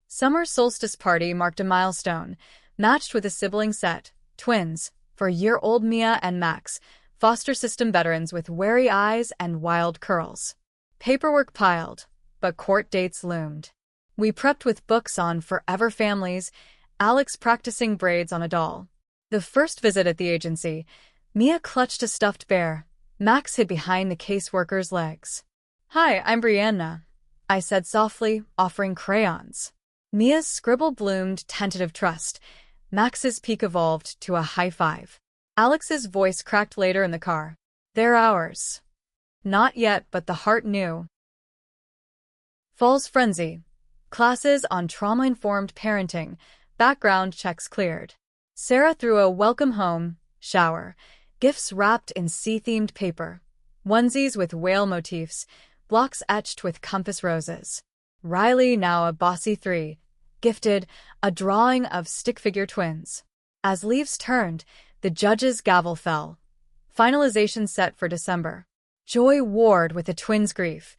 Speaker 1: Summer solstice party marked a milestone, matched with a sibling set, twins, for year-old Mia and Max, foster system veterans with wary eyes and wild curls. Paperwork piled, but court dates loomed. We prepped with books on forever families, Alex practicing braids on a doll. The first visit at the agency, Mia clutched a stuffed bear. Max hid behind the caseworker's legs. Hi, I'm Brianna, I said softly, offering crayons. Mia's scribble bloomed tentative trust. Max's peak evolved to a high five. Alex's voice cracked later in the car. They're ours. Not yet, but the heart knew. Fall's frenzy. Classes on trauma-informed parenting. Background checks cleared. Sarah threw a welcome home shower. Gifts wrapped in sea-themed paper. Onesies with whale motifs. Blocks etched with compass roses. Riley, now a bossy 3, gifted a drawing of stick figure twins. As leaves turned, the judge's gavel fell. Finalization set for December. Joy warred with the twins' grief.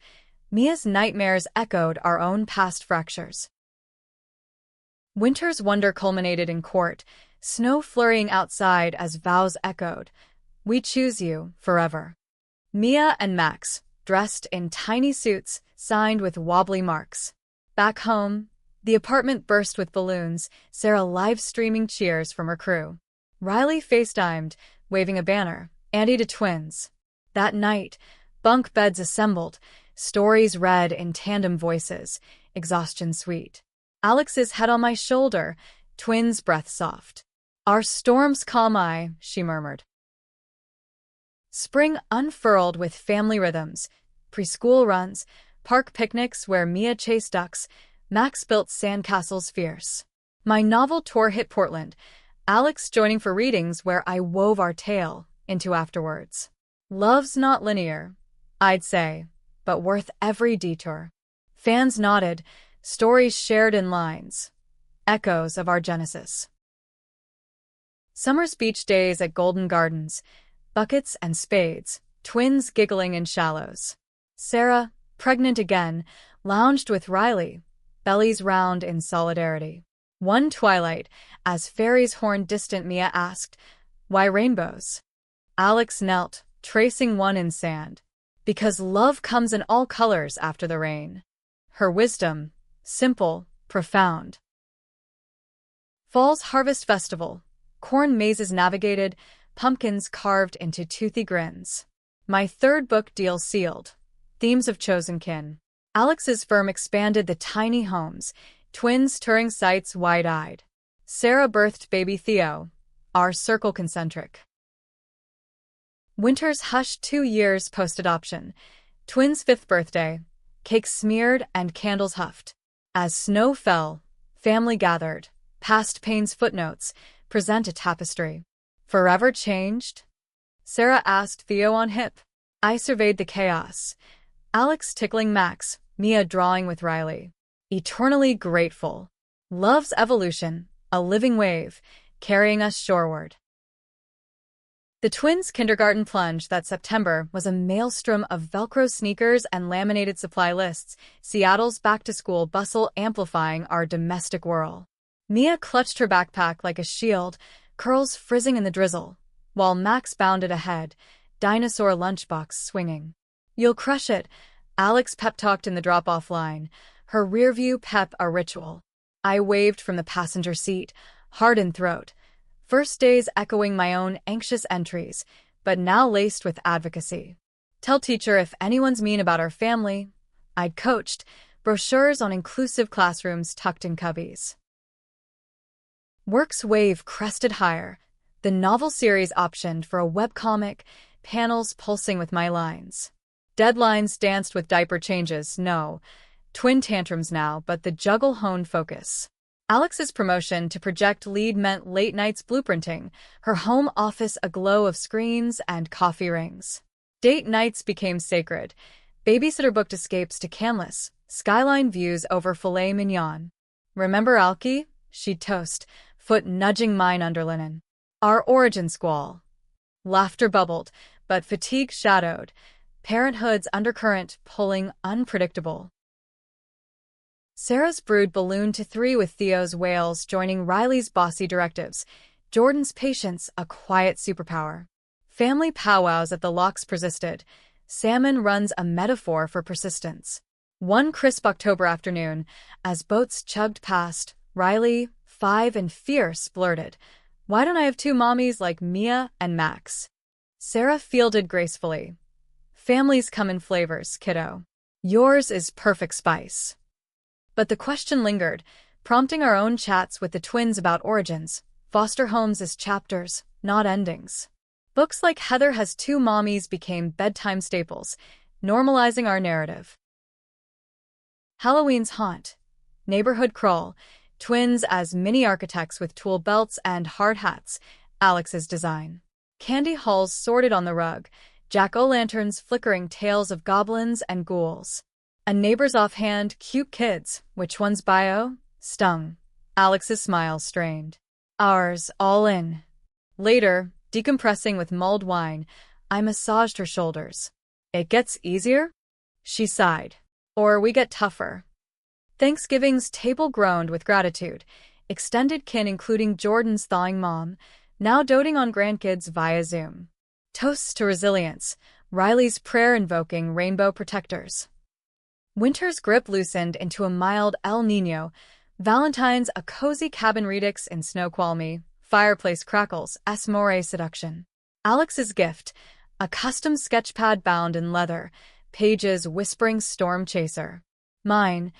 Speaker 1: Mia's nightmares echoed our own past fractures. Winter's wonder culminated in court, snow flurrying outside as vows echoed. We choose you, forever. Mia and Max, dressed in tiny suits, signed with wobbly marks. Back home, the apartment burst with balloons, Sarah live-streaming cheers from her crew. Riley FaceTimed, waving a banner, Andy to twins. That night, bunk beds assembled, stories read in tandem voices, exhaustion sweet. Alex's head on my shoulder, twins' breath soft. Our storm's calm eye, she murmured. Spring unfurled with family rhythms, preschool runs, park picnics where Mia chased ducks, Max built sandcastles fierce. My novel tour hit Portland, Alex joining for readings where I wove our tale into afterwards. Love's not linear, I'd say, but worth every detour. Fans nodded, stories shared in lines, echoes of our genesis. Summer's beach days at Golden Gardens, buckets and spades, twins giggling in shallows. Sarah, pregnant again, lounged with Riley, bellies round in solidarity. One twilight, as fairies horned distant Mia asked, "Why rainbows?" Alex knelt, tracing one in sand. Because love comes in all colors after the rain. Her wisdom, simple, profound. Fall's Harvest Festival. Corn mazes navigated, pumpkins carved into toothy grins. My third book deal sealed. Themes of chosen kin. Alex's firm expanded the tiny homes, twins touring sites wide-eyed. Sarah birthed baby Theo, our circle concentric. Winter's hushed 2 years post-adoption. Twins' 5th birthday. Cake smeared and candles huffed. As snow fell, family gathered. Past pain's footnotes present a tapestry. Forever changed? Sarah asked Theo on hip. I surveyed the chaos. Alex tickling Max, Mia drawing with Riley. Eternally grateful. Love's evolution, a living wave, carrying us shoreward. The twins' kindergarten plunge that September was a maelstrom of Velcro sneakers and laminated supply lists, Seattle's back-to-school bustle amplifying our domestic whirl. Mia clutched her backpack like a shield, curls frizzing in the drizzle, while Max bounded ahead, dinosaur lunchbox swinging. You'll crush it, Alex pep-talked in the drop-off line, her rear-view pep a ritual. I waved from the passenger seat, heart in throat. First days echoing my own anxious entries, but now laced with advocacy. Tell teacher if anyone's mean about our family. I'd coached, brochures on inclusive classrooms tucked in cubbies. Work's wave crested higher, the novel series optioned for a webcomic, panels pulsing with my lines. Deadlines danced with diaper changes, no. Twin tantrums now, but the juggle honed focus. Alex's promotion to project lead meant late nights blueprinting, her home office aglow of screens and coffee rings. Date nights became sacred. Babysitter booked escapes to Canlis, skyline views over filet mignon. Remember Alki? She'd toast, foot nudging mine under linen. Our origin squall. Laughter bubbled, but fatigue shadowed, parenthood's undercurrent pulling unpredictable. Sarah's brood ballooned to 3 with Theo's wails joining Riley's bossy directives, Jordan's patience a quiet superpower. Family powwows at the locks persisted. Salmon runs a metaphor for persistence. One crisp October afternoon, as boats chugged past, Riley, 5 and fierce, blurted, "Why don't I have 2 mommies like Mia and Max?" Sarah fielded gracefully. Families come in flavors, kiddo. Yours is perfect spice. But the question lingered, prompting our own chats with the twins about origins, foster homes as chapters, not endings. Books like Heather Has 2 Mommies became bedtime staples, normalizing our narrative. Halloween's haunt. Neighborhood crawl. Twins as mini-architects with tool belts and hard hats, Alex's design. Candy halls sorted on the rug, jack-o'-lanterns flickering tales of goblins and ghouls. A neighbor's offhand, cute kids, which one's bio? Stung. Alex's smile strained. Ours, all in. Later, decompressing with mulled wine, I massaged her shoulders. It gets easier? She sighed. Or we get tougher. Thanksgiving's table groaned with gratitude, extended kin including Jordan's thawing mom, now doting on grandkids via Zoom. Toasts to resilience, Riley's prayer-invoking rainbow protectors. Winter's grip loosened into a mild El Niño, Valentine's a cozy cabin redux in Snoqualmie, fireplace crackles, Asmore seduction. Alex's gift, a custom sketchpad bound in leather, pages whispering storm chaser. Mine,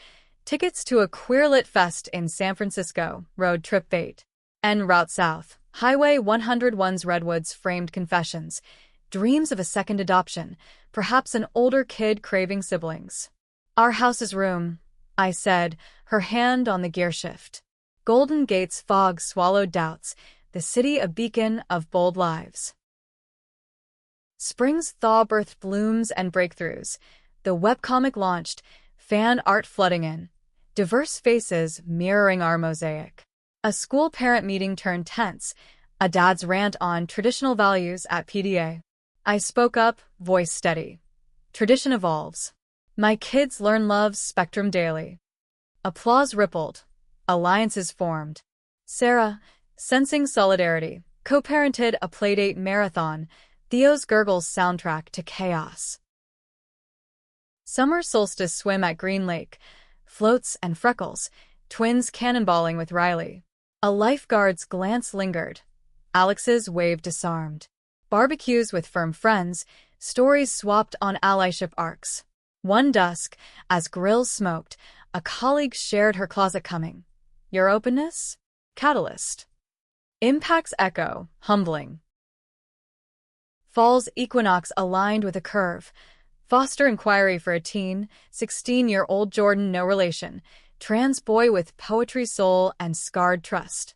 Speaker 1: tickets to a queer-lit fest in San Francisco, road trip bait. En route south, Highway 101's Redwoods framed confessions, dreams of a second adoption, perhaps an older kid craving siblings. Our house's room, I said, her hand on the gearshift. Golden Gate's fog swallowed doubts, the city a beacon of bold lives. Spring's thaw birthed blooms and breakthroughs. The webcomic launched, fan art flooding in, diverse faces mirroring our mosaic. A school parent meeting turned tense, a dad's rant on traditional values at PDA. I spoke up, voice steady. Tradition evolves. My kids learn love's spectrum daily. Applause rippled. Alliances formed. Sarah, sensing solidarity, co-parented a playdate marathon, Theo's gurgles soundtrack to chaos. Summer solstice swim at Green Lake, floats and freckles, twins cannonballing with Riley. A lifeguard's glance lingered. Alex's wave disarmed. Barbecues with firm friends, stories swapped on allyship arcs. One dusk, as grills smoked, a colleague shared her closet coming. Your openness? Catalyst. Impact's echo, humbling. Fall's equinox aligned with a curve. Foster inquiry for a teen, 16-year-old Jordan no relation, trans boy with poetry soul and scarred trust.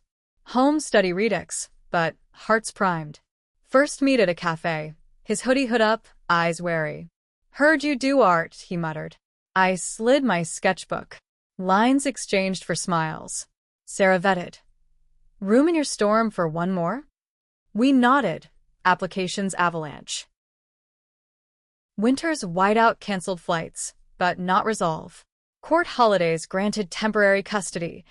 Speaker 1: Home study redux, but hearts primed. First meet at a cafe, his hood up, eyes wary. Heard you do art, he muttered. I slid my sketchbook. Lines exchanged for smiles. Sarah vetted. Room in your storm for one more? We nodded. Applications avalanche. Winter's whiteout canceled flights, but not resolve. Court holidays granted temporary custody.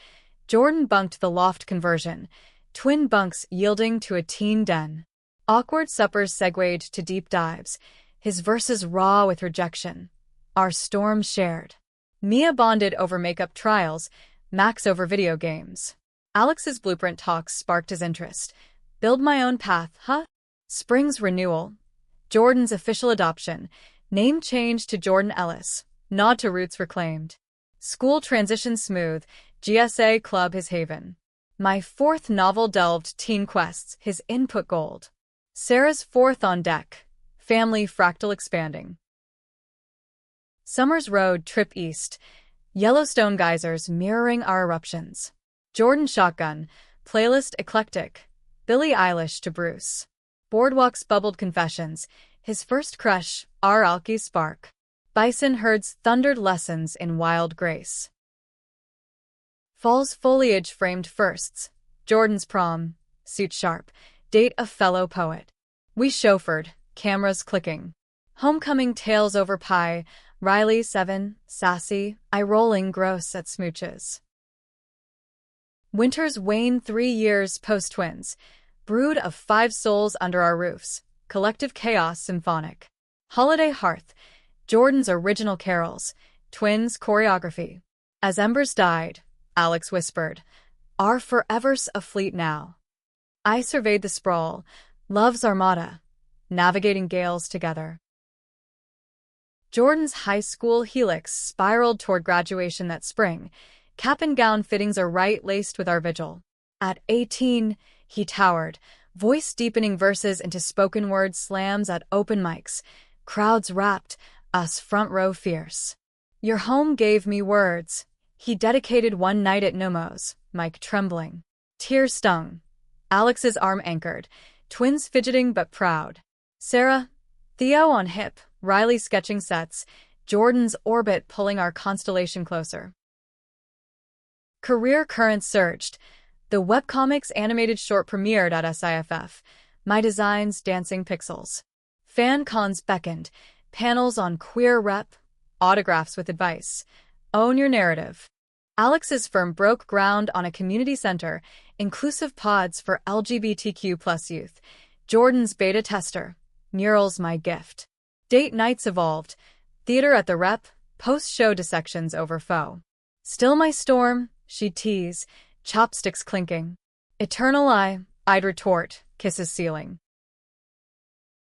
Speaker 1: Jordan bunked the loft conversion, twin bunks yielding to a teen den. Awkward suppers segued to deep dives, his verses raw with rejection. Our storm shared. Mia bonded over makeup trials, Max over video games. Alex's blueprint talks sparked his interest. Build my own path, huh? Spring's renewal. Jordan's official adoption. Name change to Jordan Ellis. Nod to roots reclaimed. School transition smooth. GSA club his haven. My fourth novel delved teen quests, his input gold. Sarah's fourth on deck. Family fractal expanding. Summer's road trip east. Yellowstone geysers mirroring our eruptions. Jordan shotgun. Playlist eclectic. Billie Eilish to Bruce. Boardwalk's bubbled confessions. His first crush, our alky spark. Bison herds thundered lessons in wild grace. Fall's foliage framed firsts. Jordan's prom. Suit sharp. Date a fellow poet. We chauffeured, cameras clicking. Homecoming tales over pie. Riley 7, sassy, eye-rolling gross at smooches. Winter's wane 3 years post-twins. Brood of 5 souls under our roofs. Collective chaos symphonic. Holiday hearth. Jordan's original carols. Twins choreography. As embers died, Alex whispered, our forever's afleet now. I surveyed the sprawl. Love's armada. Navigating gales together. Jordan's high school helix spiraled toward graduation that spring. Cap and gown fittings are right laced with our vigil. At 18, he towered, voice deepening verses into spoken word slams at open mics. Crowds rapt, us front row fierce. Your home gave me words. He dedicated one night at Nomo's, mic trembling. Tears stung. Alex's arm anchored, twins fidgeting but proud. Sarah, Theo on hip, Riley sketching sets, Jordan's orbit pulling our constellation closer. Career currents surged. The webcomics animated short premiered at SIFF. My designs dancing pixels. Fan cons beckoned. Panels on queer rep. Autographs with advice. Own your narrative. Alex's firm broke ground on a community center, inclusive pods for LGBTQ+ youth. Jordan's beta tester. Murals my gift. Date nights evolved. Theater at the Rep. Post-show dissections over foe. Still my storm, she'd tease, chopsticks clinking. Eternal eye, I'd retort, kisses ceiling.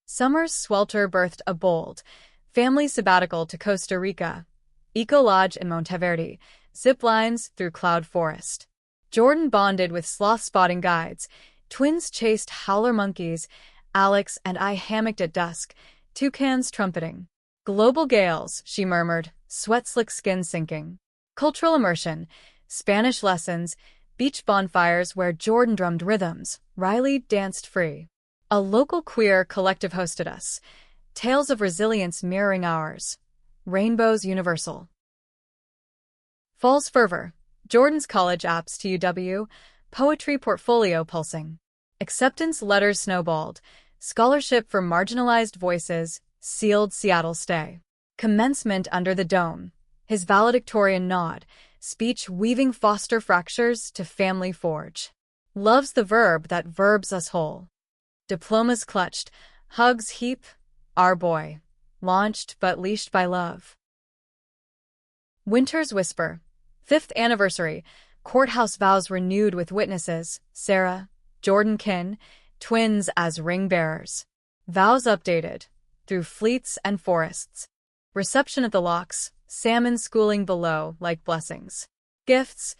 Speaker 1: Summer's swelter birthed a bold family sabbatical to Costa Rica. Eco Lodge in Monteverde. Zip lines through cloud forest. Jordan bonded with sloth-spotting guides. Twins chased howler monkeys. Alex and I hammocked at dusk, toucans trumpeting. Global gales, she murmured, sweat-slick skin sinking. Cultural immersion, Spanish lessons, beach bonfires where Jordan drummed rhythms, Riley danced free. A local queer collective hosted us. Tales of resilience mirroring ours. Rainbows universal. Fall's fervor, Jordan's college apps to UW, poetry portfolio pulsing. Acceptance letters snowballed, scholarship for marginalized voices, sealed Seattle stay. Commencement under the dome, his valedictorian nod, speech weaving foster fractures to family forge. Love's the verb that verbs us whole. Diplomas clutched, hugs heap, our boy, launched but leashed by love. Winter's whisper, 5th anniversary, courthouse vows renewed with witnesses, Sarah, Jordan kin, twins as ring bearers. Vows updated, through fleets and forests. Reception at the locks, salmon schooling below like blessings. Gifts,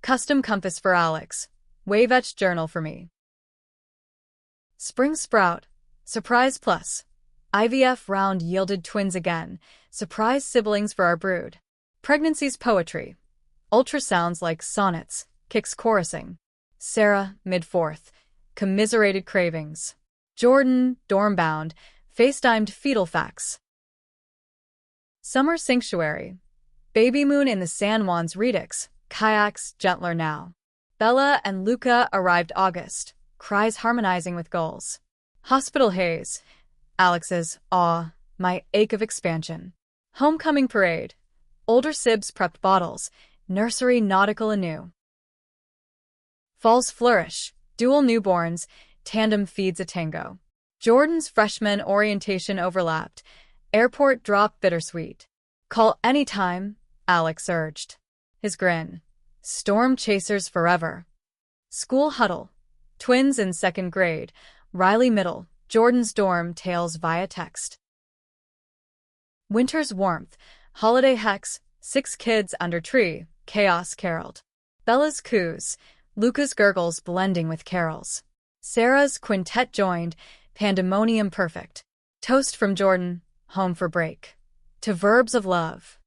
Speaker 1: custom compass for Alex, wave-etched journal for me. Spring sprout, surprise plus. IVF round yielded twins again, surprise siblings for our brood. Pregnancy's poetry. Ultrasounds like sonnets, kicks chorusing. Sarah, mid-4th, commiserated cravings. Jordan, dorm-bound, FaceTimed fetal facts. Summer sanctuary. Baby moon in the San Juan's Redux, kayaks gentler now. Bella and Luca arrived August, cries harmonizing with gulls. Hospital haze. Alex's awe, my ache of expansion. Homecoming parade. Older sibs prepped bottles, nursery nautical anew. Fall's flourish. Dual newborns, tandem feeds a tango. Jordan's freshman orientation overlapped. Airport drop bittersweet. Call anytime, Alex urged. His grin. Storm chasers forever. School huddle. Twins in 2nd grade. Riley middle. Jordan's dorm tales via text. Winter's warmth. Holiday hex. 6 kids under tree. Chaos caroled. Bella's coos. Luca's gurgles blending with carols. Sarah's quintet joined. Pandemonium perfect. Toast from Jordan. Home for break. To verbs of love.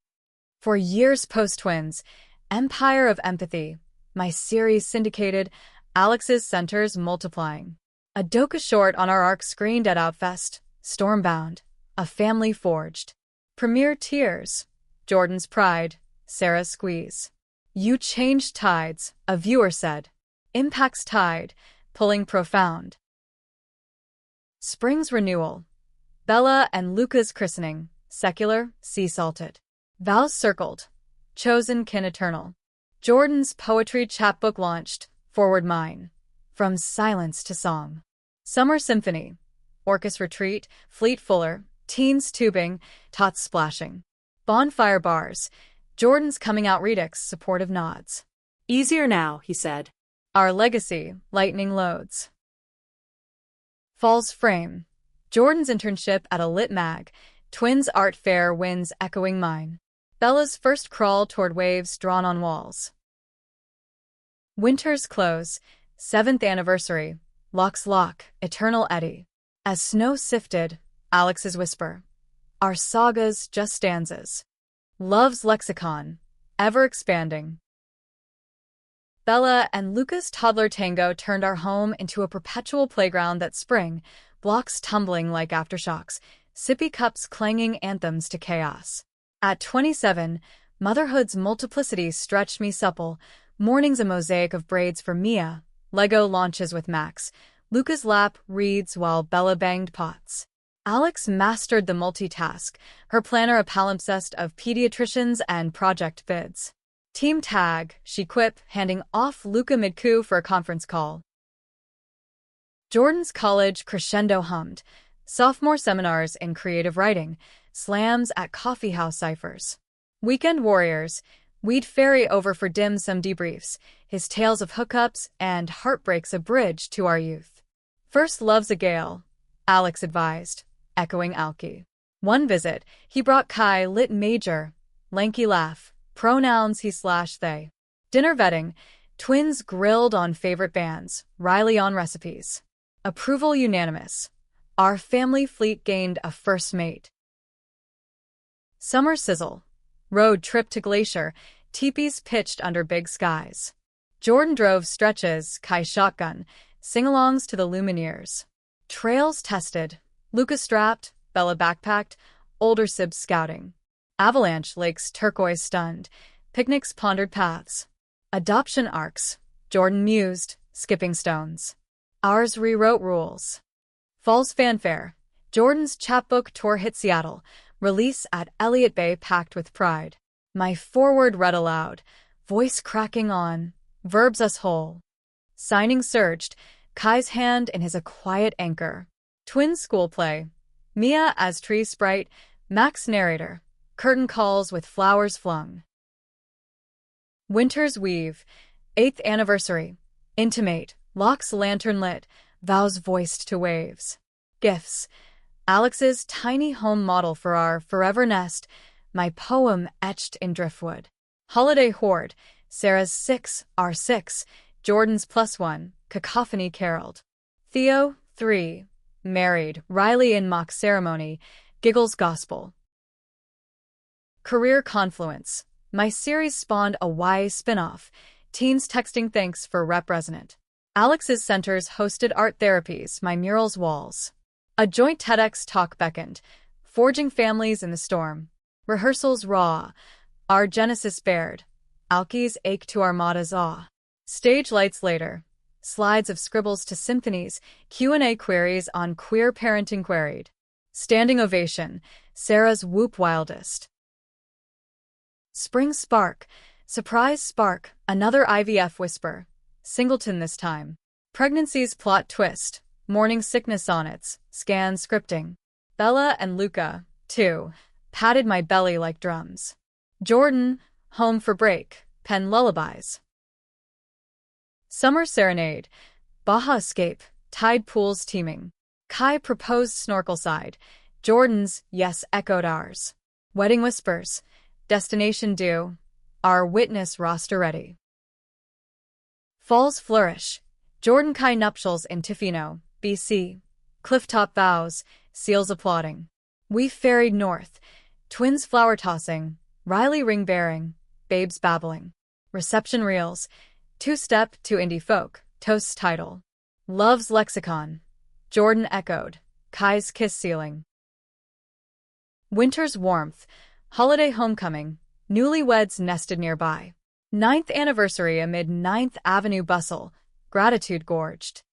Speaker 1: For years post-twins. Empire of empathy. My series syndicated. Alex's centers multiplying. A Doka short on our arc screened at Outfest. Stormbound. A family forged. Premiere tears. Jordan's pride. Sarah's squeeze. You changed tides, a viewer said. Impact's tide. Pulling profound. Spring's renewal. Bella and Luca's christening. Secular, sea salted. Vows circled. Chosen kin eternal. Jordan's poetry chapbook launched. Forward mine. From silence to song. Summer symphony. Orcus retreat. Fleet Fuller. Teens tubing. Tots splashing. Bonfire bars. Jordan's coming out redux. Supportive nods.
Speaker 2: Easier now, he said.
Speaker 1: Our legacy. Lightning loads. Fall's frame. Jordan's internship at a lit mag. Twins art fair wins echoing mine. Bella's first crawl toward waves drawn on walls. Winter's close. 7th anniversary. Lock's lock. Eternal eddy. As snow sifted. Alex's whisper. Our sagas just stanzas. Love's lexicon. Ever expanding. Bella and Luca's toddler tango turned our home into a perpetual playground that spring, blocks tumbling like aftershocks, sippy cups clanging anthems to chaos. At 27, motherhood's multiplicity stretched me supple, Morning's a mosaic of braids for Mia. Lego launches with Max. Luca's lap reads while Bella banged pots. Alex mastered the multitask, her planner a palimpsest of pediatricians and project bids. Team tag, she quipped, handing off Luca mid-coup for a conference call. Jordan's college crescendo hummed. Sophomore seminars in creative writing, slams at coffeehouse ciphers. Weekend warriors, we'd ferry over for dim sum debriefs, his tales of hookups and heartbreaks a bridge to our youth. First love's a gale, Alex advised, echoing Alki. One visit, he brought Kai lit major, lanky laugh, pronouns he/they. Dinner vetting, twins grilled on favorite bands, Riley on recipes. Approval unanimous. Our family fleet gained a first mate. Summer sizzle. Road trip to Glacier, teepees pitched under big skies. Jordan drove stretches, Kai shotgun, sing-alongs to the Lumineers. Trails tested, Luca strapped, Bella backpacked, older sibs scouting. Avalanche lakes turquoise stunned, picnics pondered paths. Adoption arcs, Jordan mused, skipping stones. Ours rewrote rules. Falls fanfare, Jordan's chapbook tour hit Seattle, release at Elliott Bay packed with pride. My foreword read aloud, voice cracking on, verbs us whole. Signing surged, Kai's hand in his a quiet anchor. Twin school play, Mia as tree sprite, Max narrator, curtain calls with flowers flung. Winter's weave, 8th anniversary, intimate, locks lantern lit, vows voiced to waves. Gifts, Alex's tiny home model for our forever nest, my poem etched in driftwood. Holiday hoard, Sarah's 6, our 6, Jordan's +1, cacophony caroled. Theo, 3, married, Riley in mock ceremony, giggles gospel. Career confluence, my series spawned a Y spin-off, teens texting thanks for rep resonant. Alex's centers hosted art therapies, my murals walls. A joint TEDx talk beckoned, forging families in the storm. Rehearsals raw, our genesis bared, Alki's ache to Armada's awe. Stage lights later, slides of scribbles to symphonies, Q&A queries on queer parenting queried. Standing ovation, Sarah's whoop wildest. Spring spark, surprise spark, another IVF whisper. Singleton this time. Pregnancy's plot twist, morning sickness sonnets, scan scripting. Bella and Luca, 2, patted my belly like drums. Jordan, home for break, pen lullabies. Summer serenade, Baja escape, tide pools teeming. Kai proposed snorkel side, Jordan's yes echoed ours. Wedding whispers, destination due, our witness roster ready. Falls flourish, Jordan Kai nuptials in Tofino, BC. Clifftop vows, seals applauding. We ferried north, twins flower tossing, Riley ring bearing, babes babbling. Reception reels, two-step to indie folk, toast's title. Love's lexicon, Jordan echoed, Kai's kiss sealing. Winter's warmth, holiday homecoming, newlyweds nested nearby. 9th anniversary amid 9th Avenue bustle, gratitude gorged.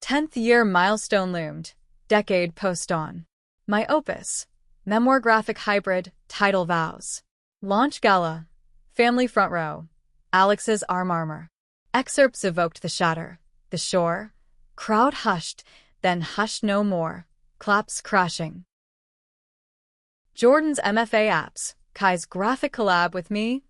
Speaker 1: 10th year milestone loomed, decade post-dawn. My opus, memoir graphic hybrid, title vows. Launch gala, family front row, Alex's arm armor. Excerpts evoked the shatter, the shore, crowd hushed, then hushed no more, claps crashing. Jordan's MFA apps, Kai's graphic collab with me,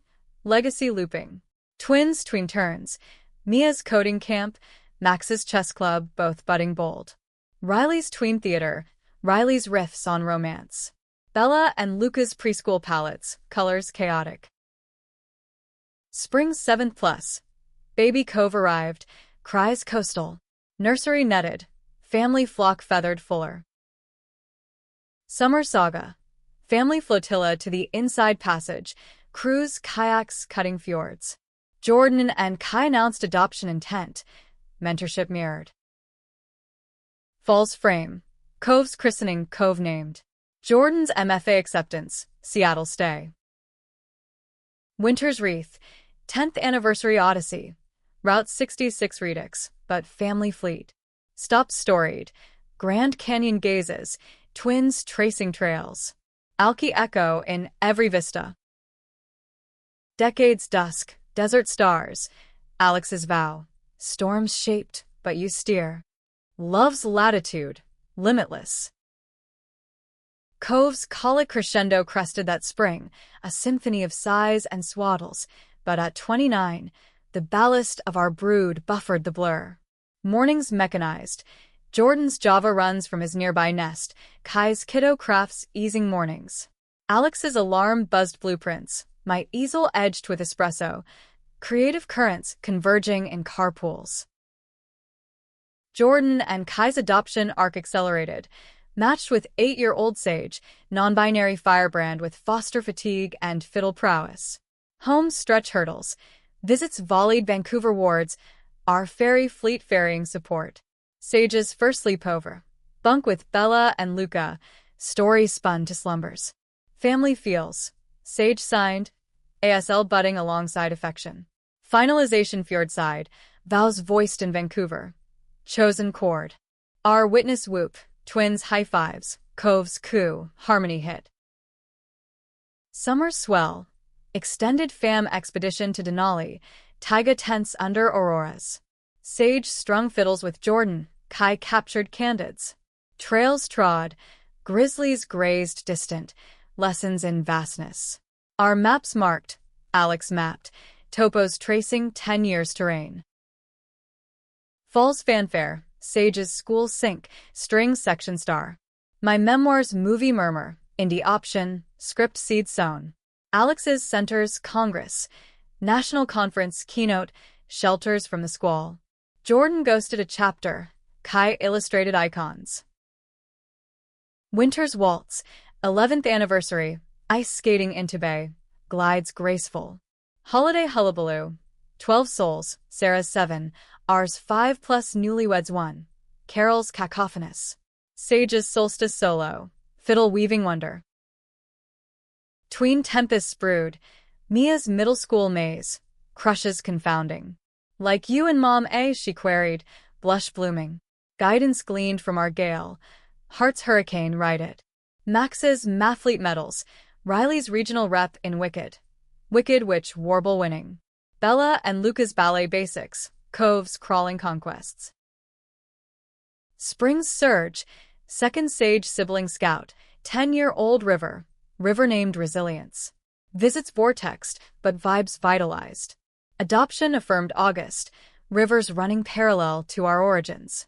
Speaker 1: legacy looping. Twins tween turns, Mia's coding camp, Max's chess club, both budding bold. Riley's tween theater, Riley's riffs on romance. Bella and Luca's preschool palettes, colors chaotic. Spring's 7th plus, Baby Cove arrived, cries coastal. Nursery netted, family flock feathered fuller. Summer saga, family flotilla to the inside passage, cruise kayaks cutting fjords. Jordan and Kai announced adoption intent, mentorship mirrored. Falls frame, Cove's christening, Cove named. Jordan's MFA acceptance, Seattle stay. Winter's wreath, 10th Anniversary Odyssey. Route 66 Redux, but family fleet. Stop storied. Grand Canyon gazes. Twins tracing trails. Alki echo in every vista. Decades dusk. Desert stars. Alex's vow. Storms shaped, but you steer. Love's latitude. Limitless. Cove's colic crescendo crested that spring, a symphony of sighs and swaddles, but at 29, the ballast of our brood buffered the blur. Mornings mechanized. Jordan's Java runs from his nearby nest. Kai's kiddo crafts easing mornings. Alex's alarm buzzed blueprints, my easel edged with espresso. Creative currents converging in carpools. Jordan and Kai's adoption arc accelerated, matched with 8-year-old Sage, non-binary firebrand with foster fatigue and fiddle prowess. Home stretch hurdles. Visits volleyed Vancouver wards. Our ferry fleet ferrying support. Sage's first sleepover. Bunk with Bella and Luca. Story spun to slumbers. Family feels. Sage signed. ASL budding alongside affection. Finalization fjordside. Vows voiced in Vancouver. Chosen chord. Our witness whoop. Twins high fives. Cove's coo. Harmony hit. Summer swell. Extended fam expedition to Denali. Taiga tents under auroras. Sage strung fiddles with Jordan. Kai captured candids. Trails trod. Grizzlies grazed distant. Lessons in vastness. Our maps marked. Alex mapped. Topos tracing 10 years terrain. Falls fanfare. Sage's school sync. String section star. My memoirs movie murmur. Indie option. Script seed sown. Alex's Centers Congress. National Conference keynote. Shelters from the squall. Jordan ghosted a chapter. Kai illustrated icons. Winter's Waltz. 11th Anniversary. Ice skating into bay. Glides graceful. Holiday hullabaloo. 12 souls. Sarah's 7. Ours 5 plus newlyweds 1. Carol's cacophonous. Sage's solstice solo. Fiddle weaving wonder. Tween tempests brewed. Mia's middle school maze. Crushes confounding. Like you and Mom A, she queried, blush blooming. Guidance gleaned from our gale. Heart's hurricane ride it. Max's mathlete medals. Riley's regional rep in Wicked. Wicked Witch warble winning. Bella and Luca's ballet basics. Cove's crawling conquests. Spring's surge. Second Sage sibling scout. 10-year-old River. River named Resilience. Visits vortexed, but vibes vitalized. Adoption affirmed August. Rivers running parallel to our origins.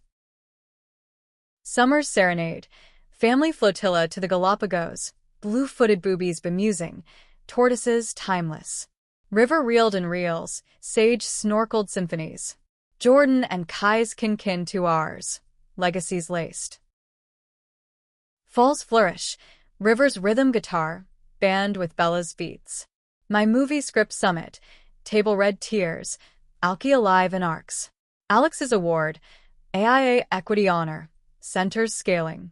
Speaker 1: Summer's serenade. Family flotilla to the Galapagos. Blue-footed boobies bemusing. Tortoises timeless. River reeled in reels. Sage snorkeled symphonies. Jordan and Kai's kin to ours. Legacies laced. Fall's flourish. River's rhythm guitar. Band with Bella's beats. My movie script summit. Table red tears. Alki alive in arcs. Alex's award. AIA equity honor. Centers scaling.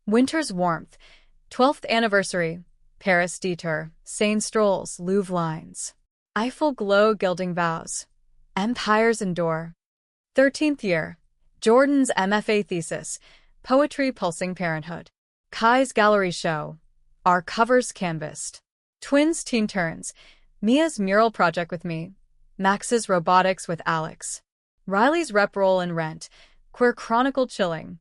Speaker 1: Winter's warmth. 12th anniversary. Paris detour. Seine strolls. Louvre lines. Eiffel glow gilding vows. Empires endure. 13th year. Jordan's MFA thesis. Poetry pulsing parenthood. Kai's gallery show. Our covers canvassed. Twins teen turns. Mia's mural project with me. Max's robotics with Alex. Riley's rep roll in Rent. Queer chronicle chilling.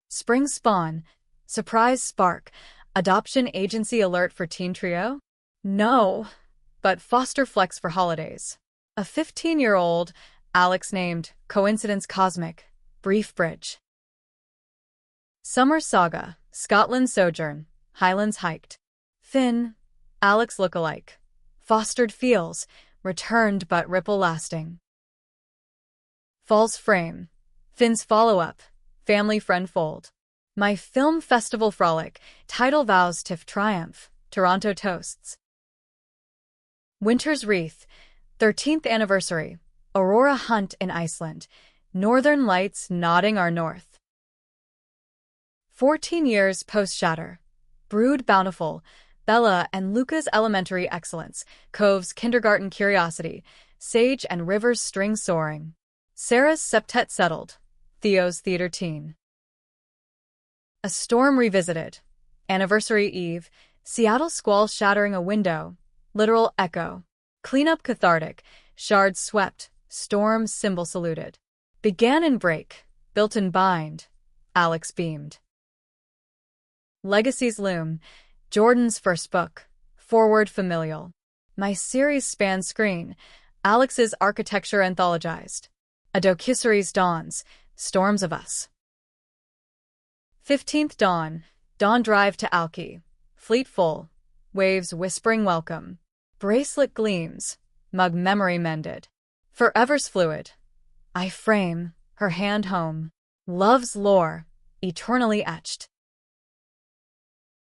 Speaker 1: Spring spawn. Surprise spark. Adoption agency alert for teen trio? No, but foster flex for holidays. A 15-year-old, Alex named, coincidence cosmic, brief bridge. Summer saga, Scotland sojourn, Highlands hiked. Finn, Alex lookalike. Fostered feels, returned but ripple lasting. Fall's frame, Finn's follow-up, family friend fold. My film festival frolic, title vows TIFF triumph, Toronto toasts. Winter's wreath, 13th anniversary, Aurora hunt in Iceland, northern lights nodding our north. 14 years post-shatter, brood bountiful, Bella and Luca's elementary excellence, Cove's kindergarten curiosity, Sage and River's string soaring. Sarah's septet settled, Theo's theater teen. A storm revisited. Anniversary Eve, Seattle squall shattering a window, literal echo. Cleanup cathartic, shards swept, storm symbol saluted. Began in break, built in bind, Alex beamed. Legacies loom, Jordan's first book, forward familial. My series spans screen, Alex's architecture anthologized. A docuseries dawns, storms of us. 15th dawn, dawn drive to Alki, fleet full, waves whispering welcome. Bracelet gleams, mug memory mended. Forever's fluid. I frame, her hand home. Love's lore, eternally etched.